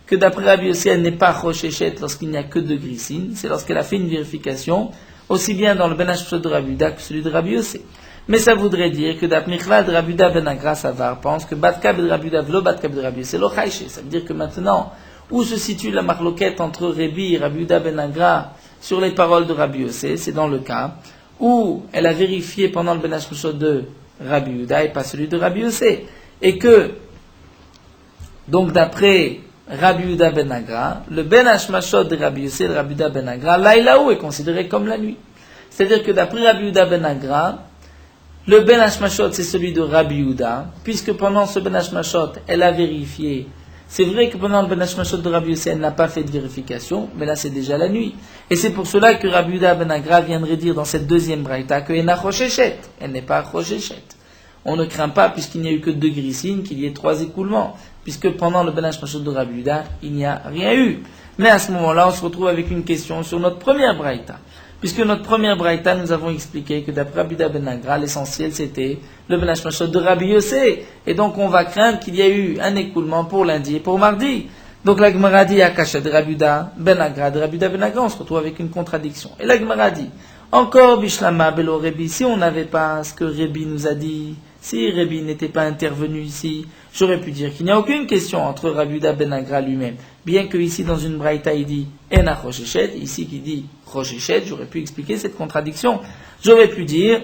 que d'après Rabbi Yossé, elle n'est pas Rochechet lorsqu'il n'y a que 2 grissines, c'est lorsqu'elle a fait une vérification, aussi bien dans le benach de Rabbi Yehuda que celui de Rabbi Yossé. Mais ça voudrait dire que d'après Michlal de Rabbi Yehuda ben Agra Savar pense que Batka ben Rabbi Yehuda vlo Batka ben Rabbi Yossé lo chayshe. Ça veut dire que maintenant, où se situe la marloquette entre Rabbi et Rabbi Yehuda ben Agra sur les paroles de Rabbi Yossé? C'est dans le cas où elle a vérifié pendant le benach de Rabbi Yehuda et pas celui de Rabbi Yossé. Et que, donc d'après Rabbi Yehuda ben Agra, le ben hashmashot de Rabbi Yossé et de Rabbi Yehuda ben Agra, laïlaou est considéré comme la nuit. C'est-à-dire que d'après Rabbi Yehuda ben Agra, le ben hashmashot c'est celui de Rabbi Yehuda, puisque pendant ce ben hashmashot, elle a vérifié C'est vrai que pendant le Ben Hashmashot de Rabbi Yossé, elle n'a pas fait de vérification, mais là c'est déjà la nuit. Et c'est pour cela que Rabbi Yehuda ben Agra viendrait dire dans cette deuxième braïta que Ena Choshechet, elle n'est pas Choshechet. On ne craint pas, puisqu'il n'y a eu que 2 grissines, qu'il y ait 3 écoulements, puisque pendant le Ben Hashmashot de Rabbi Yehuda, il n'y a rien eu. Mais à ce moment-là, on se retrouve avec une question sur notre première braïta. Puisque notre première braïta, nous avons expliqué que d'après Rabbi Yehuda ben Agra, l'essentiel c'était le Ben Hashmashot de Rabbi Yossé. Et donc on va craindre qu'il y ait eu un écoulement pour lundi et pour mardi. Donc la Gemara dit Akasha de Rabbi Yehuda ben Agra, de Rabbi Yehuda ben Agra, on se retrouve avec une contradiction. Et la Gemara dit, encore Bishlama Belo Rebi, si on n'avait pas ce que Rebi nous a dit, si Rebi n'était pas intervenu ici, j'aurais pu dire qu'il n'y a aucune question entre Rabbi Yehuda ben Agra lui-même. Bien que ici dans une braïta il dit Ena Choshechet, ici qui dit Choshechet, j'aurais pu expliquer cette contradiction. J'aurais pu dire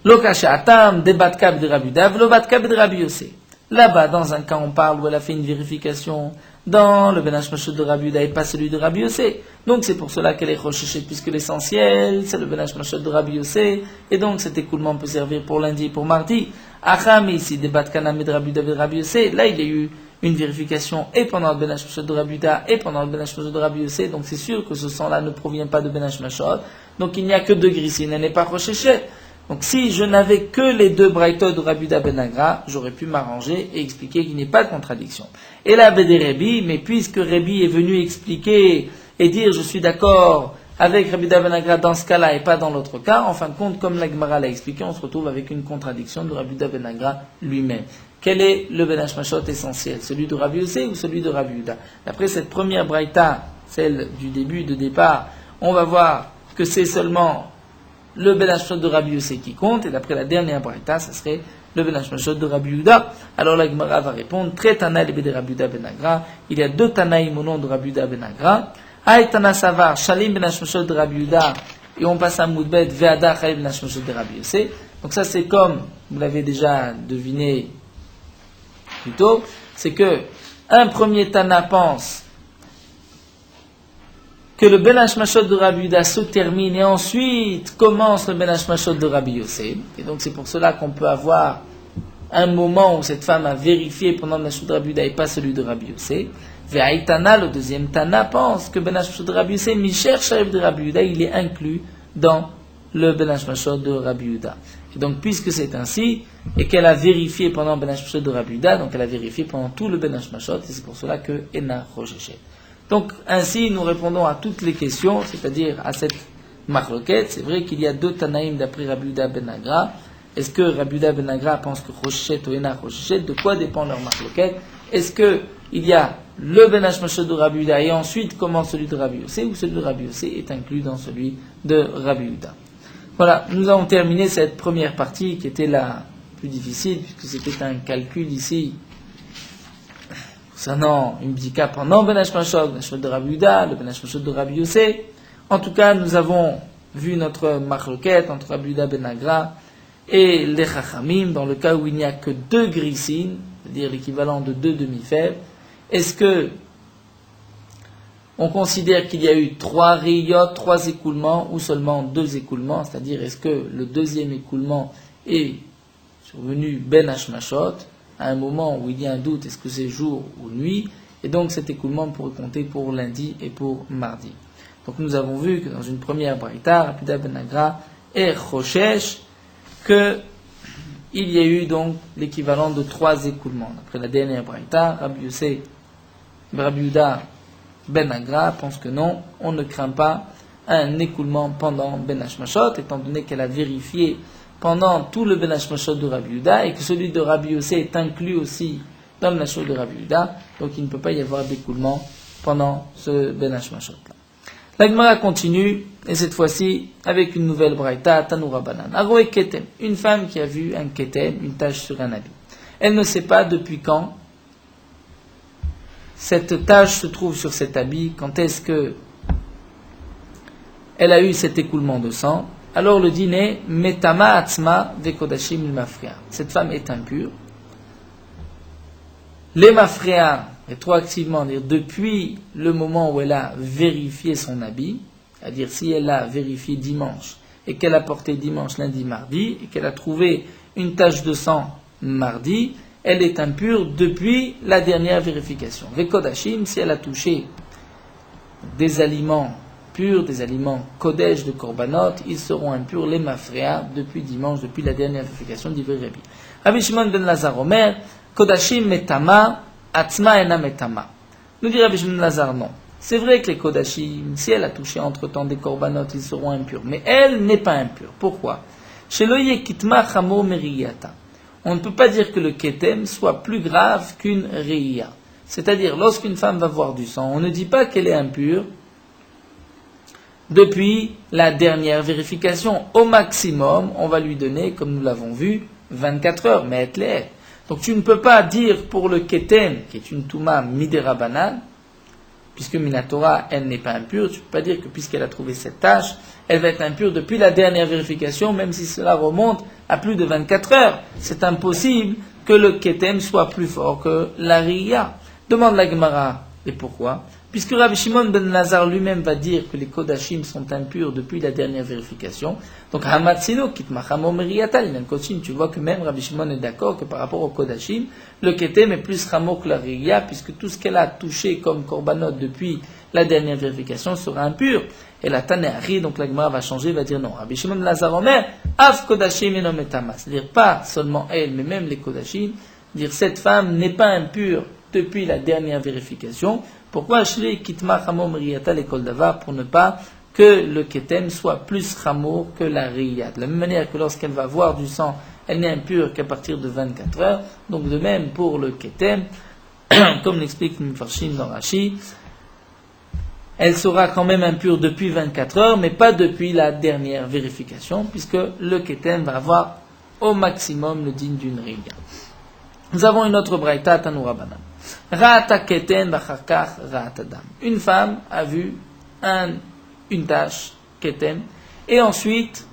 Lokasha Atam de Batkab de Rabbi Yehuda, Velo Batkab de Rabbi Yossé. Là-bas, dans un cas, on parle où elle a fait une vérification dans le Ben Hashmashot de Rabbi Yehuda et pas celui de Rabbi Yossé. Donc c'est pour cela qu'elle est Choshechet, puisque l'essentiel c'est le Ben Hashmashot de Rabbi Yossé, et donc cet écoulement peut servir pour lundi et pour mardi. Acham ici de Batkanam de Rabbi Yehuda et Rabbi Yossé, là il y a eu une vérification et pendant le Ben Hashmashot de Rabbi Yehuda et pendant le Ben Hashmashot de Rabbi Yossé, donc c'est sûr que ce sang-là ne provient pas de Ben Hashmashot, donc il n'y a que 2 grissines, elle n'est pas Choshechet. Donc si je n'avais que les 2 braïtot de Rabbi Yehuda ben Agra, j'aurais pu m'arranger et expliquer qu'il n'y a pas de contradiction. Et là, Bédé Rebi, mais puisque Rebi est venu expliquer et dire je suis d'accord avec Rabbi Yehuda ben Agra dans ce cas-là et pas dans l'autre cas, en fin de compte, comme la Gemara l'a expliqué, on se retrouve avec une contradiction de Rabbi Yehuda ben Agra lui-même. Quel est le Ben Hashmashot essentiel? Celui de Rabbi Yossé ou celui de Rabbi Yehuda? D'après cette première braïta, celle du début, de départ, on va voir que c'est seulement le Ben Hashmashot de Rabbi Yossé qui compte, et d'après la dernière braïta, ça serait le Ben Hashmashot de Rabbi Yehuda. Alors la Gemara va répondre, très Tana le Rabbi Yehuda ben Agra, il y a 2 Tanaïm au nom de Rabbi Yehuda ben Agra, Aï Tana Savar, Shalim Ben Hashmashot de Rabbi Yehuda, et on passe à Moudbet, Ve'ada Chaï Ben Hashmashot de Rabbi Yossé. Donc ça c'est comme, vous l'avez déjà deviné plus tôt, c'est que un premier Tana pense que le Ben Hashmashot de Rabbi Yehuda se termine et ensuite commence le Ben Hashmashot de Rabbi Yossé. Et donc c'est pour cela qu'on peut avoir un moment où cette femme a vérifié pendant le Ben Hashmashot de Rabbi Yehuda et pas celui de Rabbi Yossé. Ve'aïtana, le deuxième Tana, pense que Ben Hashmashot de Rabbi Yossé, Misher Shaïb de Rabbi Yehuda, il est inclus dans le Ben Hashmashot de Rabbi Yehuda. Et donc puisque c'est ainsi, et qu'elle a vérifié pendant le Ben Hashmashot de Rabbi Yehuda, donc elle a vérifié pendant tout le Ben Hashmashot, et c'est pour cela que Ena Choshechet. Donc, ainsi, nous répondons à toutes les questions, c'est-à-dire à cette marloquette. C'est vrai qu'il y a 2 Tanaïm d'après Rabbi Yehuda ben Agra. Est-ce que Rabbi Yehuda ben Agra pense que Choshechet ou Ena Choshechet? De quoi dépend leur marloquette? Est-ce qu'il y a le Ben Hashmashot de Rabbi Yehuda et ensuite commence celui de Rabbi Yossé, ou celui de Rabbi Yossé est inclus dans celui de Rabbi Yehuda? Voilà, nous avons terminé cette première partie qui était la plus difficile, puisque c'était un calcul ici concernant une bdika pendant Ben Hashmashot, le Ben Hashmashot de Rabbi Yehuda, le Ben Hashmashot de Rabbi Yossé. En tout cas, nous avons vu notre marloquette entre Rabbi Yehuda ben Agra et les Chachamim, dans le cas où il n'y a que 2 grissines, c'est-à-dire l'équivalent de 2 demi-fèvres. Est-ce que on considère qu'il y a eu 3 riyot, 3 écoulements, ou seulement 2 écoulements, c'est-à-dire est-ce que le deuxième écoulement est survenu Ben Hashmashot, à un moment où il y a un doute, est-ce que c'est jour ou nuit, et donc cet écoulement pourrait compter pour lundi et pour mardi. Donc nous avons vu que dans une première braïta, Rabbi Yehuda ben Agra et Choshesh, qu'il y a eu donc l'équivalent de 3 écoulements. Après la dernière braïta, Rabbi Yehuda ben Agra pense que non, on ne craint pas un écoulement pendant Ben Hashmashot, étant donné qu'elle a vérifié pendant tout le Ben Hashmashot de Rabbi Yehuda, et que celui de Rabbi Yossé est inclus aussi dans le Ben Hashmashot de Rabbi Yehuda, donc il ne peut pas y avoir d'écoulement pendant ce Ben Hashmashot-là. La Gemara continue, et cette fois-ci avec une nouvelle braïta, Tanura Banan. Aroé Ketem, une femme qui a vu un Ketem, une tache sur un habit. Elle ne sait pas depuis quand cette tache se trouve sur cet habit, quand est-ce que elle a eu cet écoulement de sang. Alors le dîner, Metama Atzma Vekodashim Mafria. Cette femme est impure. Les Mafria, rétroactivement, dire depuis le moment où elle a vérifié son habit, c'est-à-dire si elle a vérifié dimanche et qu'elle a porté dimanche, lundi, mardi, et qu'elle a trouvé une tache de sang mardi, elle est impure depuis la dernière vérification. Vekodashim, si elle a touché des aliments purs, des aliments kodesh de korbanot, ils seront impurs, les mafréa, depuis dimanche, depuis la dernière vérification d'Ivri Rabbi. Rabbi Shimon ben Lazar Omer, kodashim metama, atzma ena metama. Nous dit Rabbi Shimon ben Lazar, non. C'est vrai que les kodashim, si elle a touché entre-temps des korbanot, ils seront impurs. Mais elle n'est pas impure. Pourquoi? Chez l'oye kitma chamo meriyata. On ne peut pas dire que le ketem soit plus grave qu'une riya. C'est-à-dire, lorsqu'une femme va voir du sang, on ne dit pas qu'elle est impure depuis la dernière vérification. Au maximum, on va lui donner, comme nous l'avons vu, 24 heures, mais elle l'est. Donc tu ne peux pas dire pour le ketem, qui est une touma midera banane, puisque Minatora, elle n'est pas impure, tu ne peux pas dire que puisqu'elle a trouvé cette tâche, elle va être impure depuis la dernière vérification, même si cela remonte à plus de 24 heures. C'est impossible que le ketem soit plus fort que la riya. Demande la Gemara, et pourquoi? Puisque Rabbi Shimon ben Lazar lui-même va dire que les kodashim sont impurs depuis la dernière vérification. Donc, Hamatzino, Kitmachamo Meriyata, l'Inan Kodashim, tu vois que même Rabbi Shimon est d'accord que par rapport au kodashim, le ketem est plus ramo que la riya, puisque tout ce qu'elle a touché comme korbanot depuis la dernière vérification sera impur. Et la Tanéari, donc la Gemara va changer, va dire non. Rabbi Shimon ben Lazar Omer, Av kodashim enom etama. C'est-à-dire pas seulement elle, mais même les kodashim, dire cette femme n'est pas impure depuis la dernière vérification. Pourquoi Shli Kitma Chamo Meriyata l'école d'Ava, pour ne pas que le ketem soit plus chamo que la riya. De la même manière que lorsqu'elle va voir du sang, elle n'est impure qu'à partir de 24 heures. Donc de même pour le ketem, comme l'explique Mfarshim dans Rashi, elle sera quand même impure depuis 24 heures, mais pas depuis la dernière vérification, puisque le ketem va avoir au maximum le digne d'une riya. Nous avons une autre braïta, Tanoura Banan. Ra'ata keten b'charkach ra'ata dam. Une femme a vu une tache, keten, et ensuite,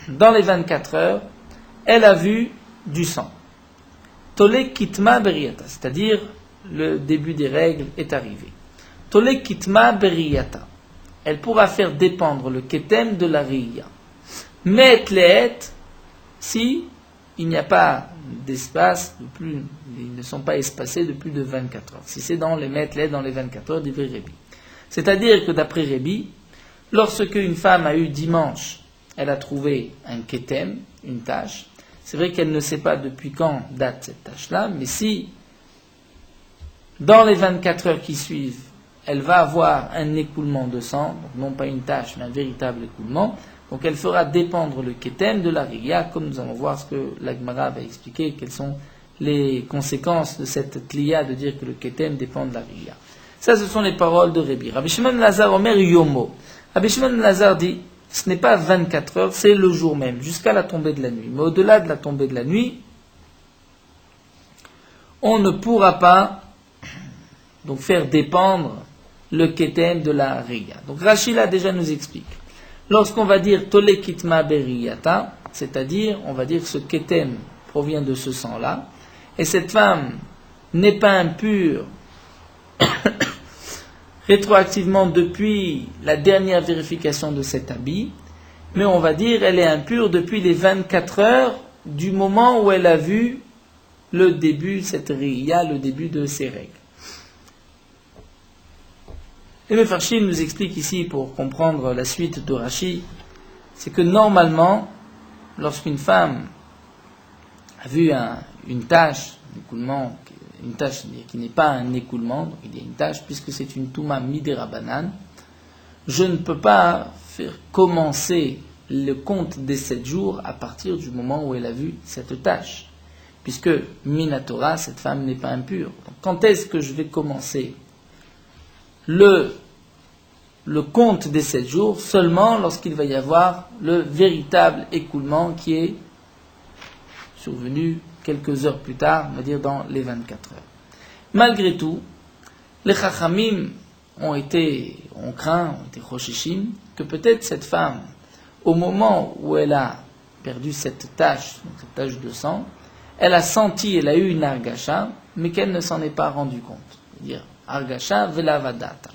dans les 24 heures, elle a vu du sang. Tole kitma beriyata, c'est-à-dire le début des règles est arrivé. Tole kitma beriyata, elle pourra faire dépendre le keten de la riya. Mais tleet, si il n'y a pas d'espace, ils ne sont pas espacés de plus de 24 heures. Si c'est dans les mètres, dans les 24 heures d'Ivri Rabbi. C'est-à-dire que d'après Rabbi, lorsque une femme a eu dimanche, elle a trouvé un ketem, une tâche, c'est vrai qu'elle ne sait pas depuis quand date cette tâche-là, mais si dans les 24 heures qui suivent, elle va avoir un écoulement de sang, donc non pas une tâche, mais un véritable écoulement, donc elle fera dépendre le ketem de la riya, comme nous allons voir ce que la Gemara va expliquer, quelles sont les conséquences de cette tliya de dire que le ketem dépend de la riya. Ça, ce sont les paroles de Rabbi. Rabbi Shimon ben Lazar Omer Yomo. Rabbi Shimon ben Lazar dit, ce n'est pas 24 heures, c'est le jour même, jusqu'à la tombée de la nuit. Mais au-delà de la tombée de la nuit, on ne pourra pas donc faire dépendre le ketem de la riya. Donc Rashi là déjà nous explique. Lorsqu'on va dire Tole Kitma Beriyata, c'est-à-dire, on va dire que ce ketem provient de ce sang-là, et cette femme n'est pas impure rétroactivement depuis la dernière vérification de cet habit, mais on va dire elle est impure depuis les 24 heures du moment où elle a vu le début, cette riya, le début de ses règles. Et le Mefarshim nous explique ici, pour comprendre la suite de Rashi, c'est que normalement, lorsqu'une femme a vu une tache, un écoulement, une tache qui n'est pas un écoulement, donc il y a une tache, puisque c'est une touma midera banane, je ne peux pas faire commencer le compte des 7 jours à partir du moment où elle a vu cette tache, puisque Minatora, cette femme n'est pas impure. Donc, quand est-ce que je vais commencer le compte des 7 jours? Seulement lorsqu'il va y avoir le véritable écoulement qui est survenu quelques heures plus tard, on va dire dans les 24 heures. Malgré tout, les Chachamim ont été Roshishim, que peut-être cette femme, au moment où elle a perdu cette tache de sang, elle a senti, elle a eu une argacha, mais qu'elle ne s'en est pas rendue compte. C'est-à-dire, argacha velavadata.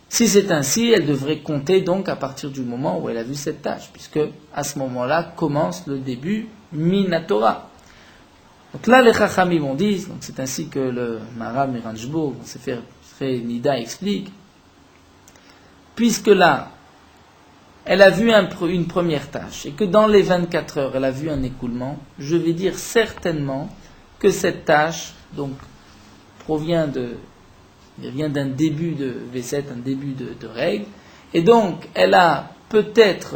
Si c'est ainsi, elle devrait compter donc à partir du moment où elle a vu cette tâche, puisque à ce moment-là commence le début Minatora. Donc là, les Chachamim ont dit, donc c'est ainsi que le Maharal Miranjbourg, on s'est fait Nida, explique, puisque là, elle a vu une première tâche, et que dans les 24 heures, elle a vu un écoulement, je vais dire certainement que cette tâche, donc, vient d'un début de V7, un début de règle, et donc, elle a peut-être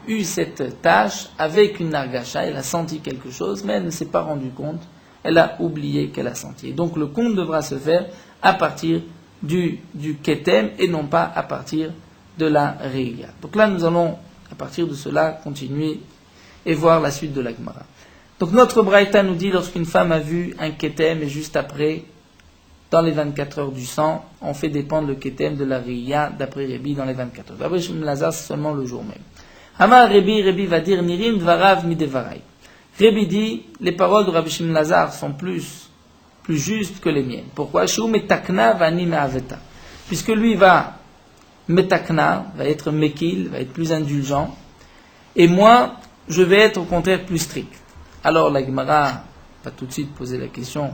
eu cette tâche avec une nargasha, elle a senti quelque chose, mais elle ne s'est pas rendue compte, elle a oublié qu'elle a senti. Et donc le compte devra se faire à partir du ketem et non pas à partir de la réia. Donc là nous allons à partir de cela continuer et voir la suite de la Gemara. Donc notre Braïta nous dit lorsqu'une femme a vu un ketem et juste après, dans les 24 heures du sang, on fait dépendre le ketem de la réia d'après Rébi dans les 24 heures. D'après Shimon Lazar, c'est seulement le jour même. Amar Rébi va dire Nirim dvarav midevarai. Rébi dit les paroles de Rabbi Shimon Lazar sont plus justes que les miennes. Pourquoi? Puisque lui va metakna, va être mekil, va être plus indulgent, et moi je vais être au contraire plus strict. Alors la Gemara va tout de suite poser la question,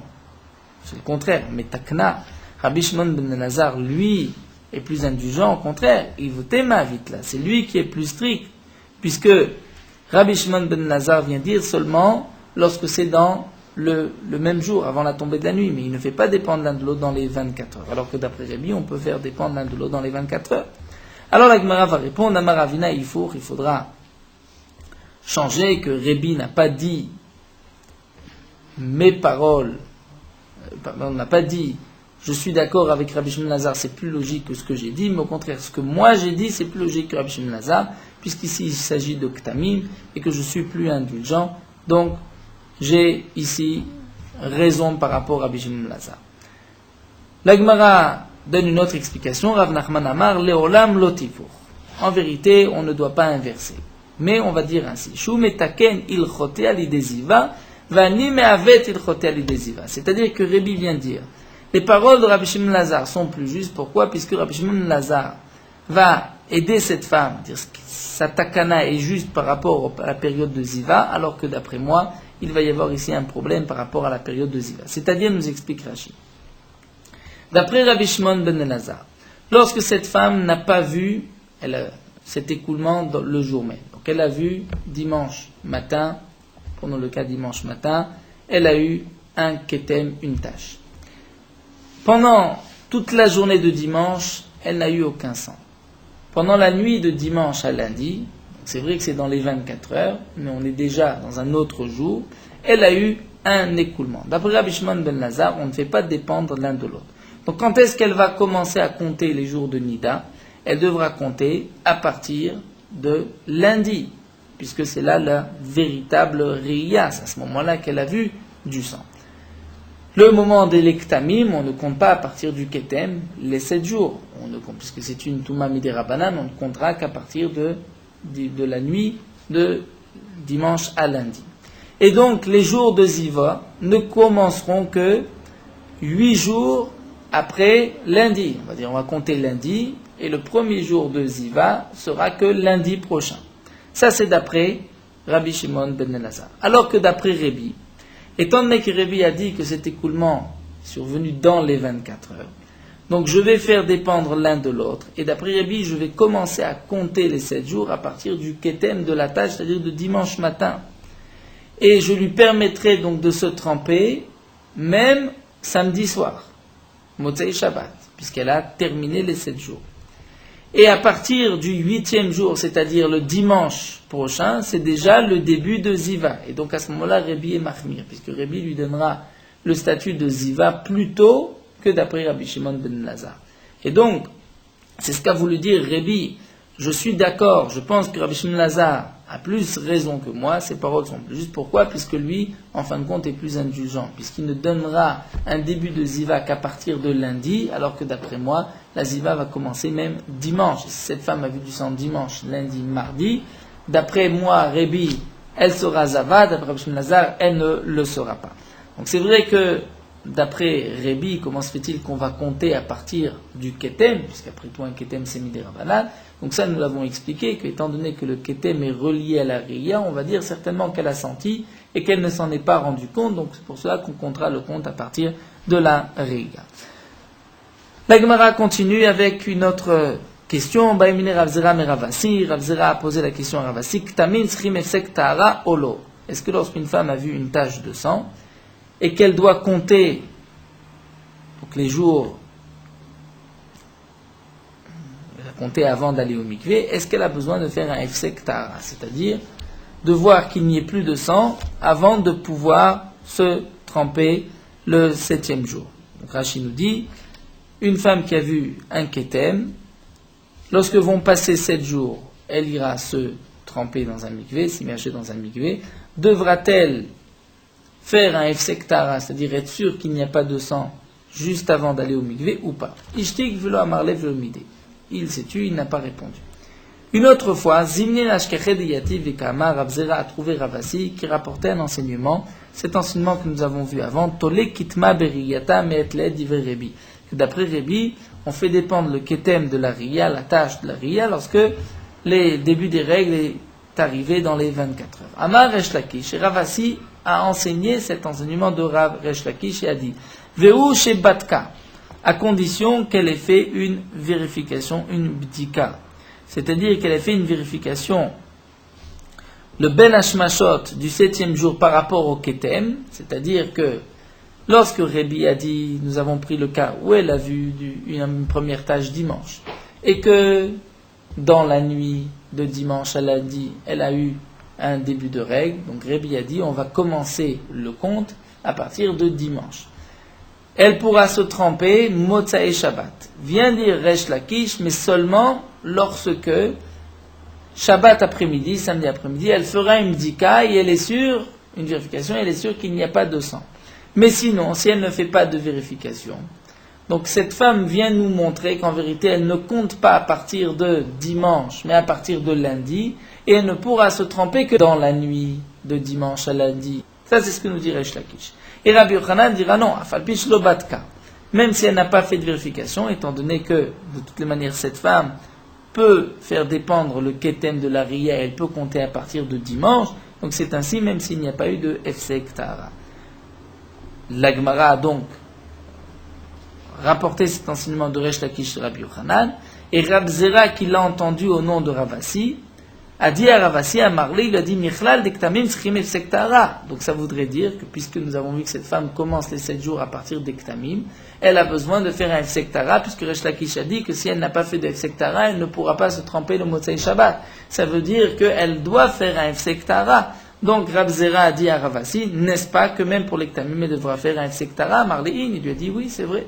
c'est le contraire, metakna, Rabbi Shimon ben Lazar lui est plus indulgent, au contraire, il vous téma vite là, c'est lui qui est plus strict. Puisque Rabbi Shimon ben Lazar vient dire seulement lorsque c'est dans le même jour, avant la tombée de la nuit, mais il ne fait pas dépendre l'un de l'autre dans les 24 heures. Alors que d'après Rabbi, on peut faire dépendre l'un de l'autre dans les 24 heures. Alors la Gemara va répondre, Amar Ravina, il faudra changer, que Rabbi n'a pas dit mes paroles, on n'a pas dit je suis d'accord avec Rabbi Shimon Lazar, c'est plus logique que ce que j'ai dit, mais au contraire, ce que moi j'ai dit, c'est plus logique que Rabbi Shimon Lazar, puisqu'ici il s'agit de Ktamim, et que je suis plus indulgent, donc j'ai ici raison par rapport à Rabbi Shimon Lazar. La Gemara donne une autre explication, Rav Nachman Amar, Leolam lotifur. En vérité, on ne doit pas inverser. Mais on va dire ainsi, Shu metaken ilchote alideziva, vani meavet ilchote alideziva. C'est-à-dire que Rébi vient dire, les paroles de Rabbi Shimon Lazar sont plus justes. Pourquoi? Puisque Rabbi Shimon Lazar va aider cette femme, dire que sa takana est juste par rapport à la période de Ziva, alors que d'après moi, il va y avoir ici un problème par rapport à la période de Ziva. C'est-à-dire, nous explique Rashi. D'après Rabbi Shimon ben Lazar, lorsque cette femme n'a pas vu cet écoulement dans le jour même, donc elle a vu dimanche matin, prenons le cas dimanche matin, elle a eu un ketem, une tâche. Pendant toute la journée de dimanche, elle n'a eu aucun sang. Pendant la nuit de dimanche à lundi, c'est vrai que c'est dans les 24 heures, mais on est déjà dans un autre jour, elle a eu un écoulement. D'après Rabbi Shimon ben Lazar, on ne fait pas dépendre l'un de l'autre. Donc quand est-ce qu'elle va commencer à compter les jours de Nida? Elle devra compter à partir de lundi, puisque c'est là la véritable Riyas, à ce moment-là qu'elle a vu du sang. Le moment des Lektamim, on ne compte pas à partir du Ketem les 7 jours. Puisque c'est une Touma Midera Banan, on ne comptera qu'à partir de la nuit de dimanche à lundi. Et donc, les jours de Ziva ne commenceront que 8 jours après lundi. On va dire, on va compter lundi, et le premier jour de Ziva sera que lundi prochain. Ça, c'est d'après Rabbi Shimon ben Lazar. Alors que d'après Rébi, étant donné que Rébi a dit que cet écoulement est survenu dans les 24 heures, donc je vais faire dépendre l'un de l'autre, et d'après Rébi, je vais commencer à compter les 7 jours à partir du ketem de la tâche, c'est-à-dire de dimanche matin. Et je lui permettrai donc de se tremper, même samedi soir, Motzei Shabbat, puisqu'elle a terminé les 7 jours. Et à partir du 8e jour, c'est-à-dire le dimanche prochain, c'est déjà le début de Ziva. Et donc à ce moment-là, Rébi est Mahmir, puisque Rébi lui donnera le statut de Ziva plus tôt que d'après Rabbi Shimon ben Lazar. Et donc, c'est ce qu'a voulu dire Rébi. Je suis d'accord, je pense que Rabbi Shimon Lazar a plus raison que moi, ses paroles sont plus justes. Pourquoi? Puisque lui, en fin de compte, est plus indulgent, puisqu'il ne donnera un début de Ziva qu'à partir de lundi, alors que d'après moi, la Ziva va commencer même dimanche. Si cette femme a vu du sang dimanche, lundi, mardi, d'après moi, Rébi, elle sera Zava, d'après Rabbi Shimon Lazar, elle ne le sera pas. Donc c'est vrai que d'après Rébi, comment se fait-il qu'on va compter à partir du Ketem, puisqu'après tout un Ketem c'est Midé Rabanan. Donc ça nous l'avons expliqué, qu'étant donné que le Ketem est relié à la Riya, on va dire certainement qu'elle a senti et qu'elle ne s'en est pas rendue compte, donc c'est pour cela qu'on comptera le compte à partir de la Riya. La Gemara continue avec une autre question. Baïmine Ravzera Meravasi. Ravzera a posé la question à Ravasi. Ktamin Srim Efsek Tahara Olo. Est-ce que lorsqu'une femme a vu une tache de sang et qu'elle doit compter donc les jours, elle a compté avant d'aller au mikvé, est-ce qu'elle a besoin de faire un Efsek Tahara, c'est-à-dire de voir qu'il n'y ait plus de sang avant de pouvoir se tremper le 7e jour. Donc Rashi nous dit, une femme qui a vu un Ketem, lorsque vont passer 7 jours, elle ira se tremper dans un mikvé, s'immerger dans un mikvé. Devra-t-elle faire un Efsek Tahara, c'est-à-dire être sûre qu'il n'y a pas de sang juste avant d'aller au mikvé ou pas? Ishtik velo amarlev velo midé. Il s'est tué, il n'a pas répondu. Une autre fois, Zimnin Ashkeched Yativ Vekama, Ravzera a trouvé Ravasi qui rapportait un enseignement, cet enseignement que nous avons vu avant, Tole Kitma Beriyata Meetle Divrei Rebi. D'après Rebi, on fait dépendre le ketem de la riya, la tâche de la riya, lorsque le début des règles est arrivé dans les 24 heures. Amar Resh Lakish, et Ravasi a enseigné cet enseignement de Rav Resh Lakish et a dit Veu Shebatka, à condition qu'elle ait fait une vérification, une bdika, c'est-à-dire qu'elle ait fait une vérification, le Ben Hashmashot du 7e jour par rapport au ketem, c'est-à-dire que lorsque Rébi a dit, nous avons pris le cas où elle a vu une première tâche dimanche, et que dans la nuit de dimanche à lundi, elle a eu un début de règle, donc Rébi a dit, on va commencer le compte à partir de dimanche. Elle pourra se tremper Motzae Shabbat. Vient dire Resh Lakish, mais seulement lorsque Shabbat après-midi, samedi après-midi, elle fera une bdika et elle est sûre, une vérification, elle est sûre qu'il n'y a pas de sang. Mais sinon, si elle ne fait pas de vérification, donc cette femme vient nous montrer qu'en vérité, elle ne compte pas à partir de dimanche, mais à partir de lundi, et elle ne pourra se tremper que dans la nuit de dimanche à lundi. Ça, c'est ce que nous dit Resh Lakish. Et Rabbi Yochanan dira non, Afalpish Lobatka. Même si elle n'a pas fait de vérification, étant donné que, de toutes les manières, cette femme peut faire dépendre le ketem de la riya, elle peut compter à partir de dimanche, donc c'est ainsi, même s'il n'y a pas eu de Efsek Tahara. La Gemara a donc rapporté cet enseignement de Resh Lakish de Rabbi Yochanan, et Rav Zera, qui l'a entendu au nom de Ravasi, a dit à Ravasi, à Marli, il a dit Michlal dektamim schim efsek tahara. Donc ça voudrait dire que puisque nous avons vu que cette femme commence les 7 jours à partir d'ektamim, elle a besoin de faire un efsek tahara, puisque Resh Lakish a dit que si elle n'a pas fait d'efsek tahara, elle ne pourra pas se tremper le Motzei Shabbat. Ça veut dire qu'elle doit faire un efsek tahara. Donc Rav Zera a dit à Ravasi, n'est-ce pas que même pour l'ektamim, elle devra faire un efsek tahara? Marli, il lui a dit oui, c'est vrai.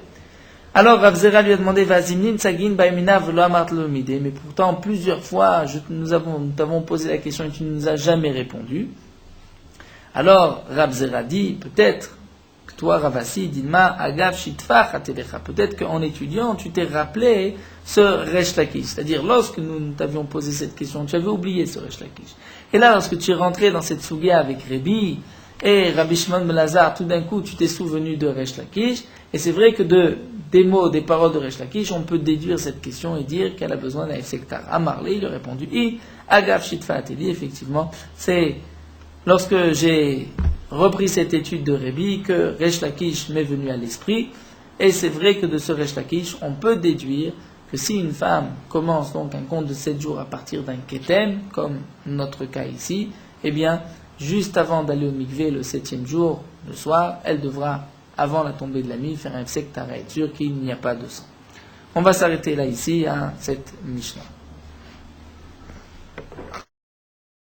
Alors Rav Zera lui a demandé Vazimnin Tsagin Baimina Velo Amart Lo Midé, mais pourtant plusieurs fois nous t'avons posé la question et tu ne nous as jamais répondu. Alors Rav Zera dit peut-être que toi Ravasi Dilma Agav Shitfach Atelecha, peut-être qu'en étudiant tu t'es rappelé ce Resh Lakish, c'est-à-dire lorsque nous t'avions posé cette question tu avais oublié ce Resh Lakish. Et là lorsque tu es rentré dans cette Sougia avec Rébi et Rabbi Shimon ben Lazar, tout d'un coup tu t'es souvenu de Resh Lakish, et c'est vrai que des mots, des paroles de Resh Lakish, on peut déduire cette question et dire qu'elle a besoin d'un Efsek Tahara. Amarle, il a répondu, Agav Shitfa Ateli, effectivement, c'est lorsque j'ai repris cette étude de Rébi que Resh Lakish m'est venu à l'esprit, et c'est vrai que de ce Resh Lakish, on peut déduire que si une femme commence donc un compte de 7 jours à partir d'un ketem, comme notre cas ici, eh bien, juste avant d'aller au mikvé le 7e jour, le soir, elle devra, avant la tombée de la nuit, faire un Efsek Tahara, être sûr qu'il n'y a pas de sang. On va s'arrêter là ici à cette Mishnah.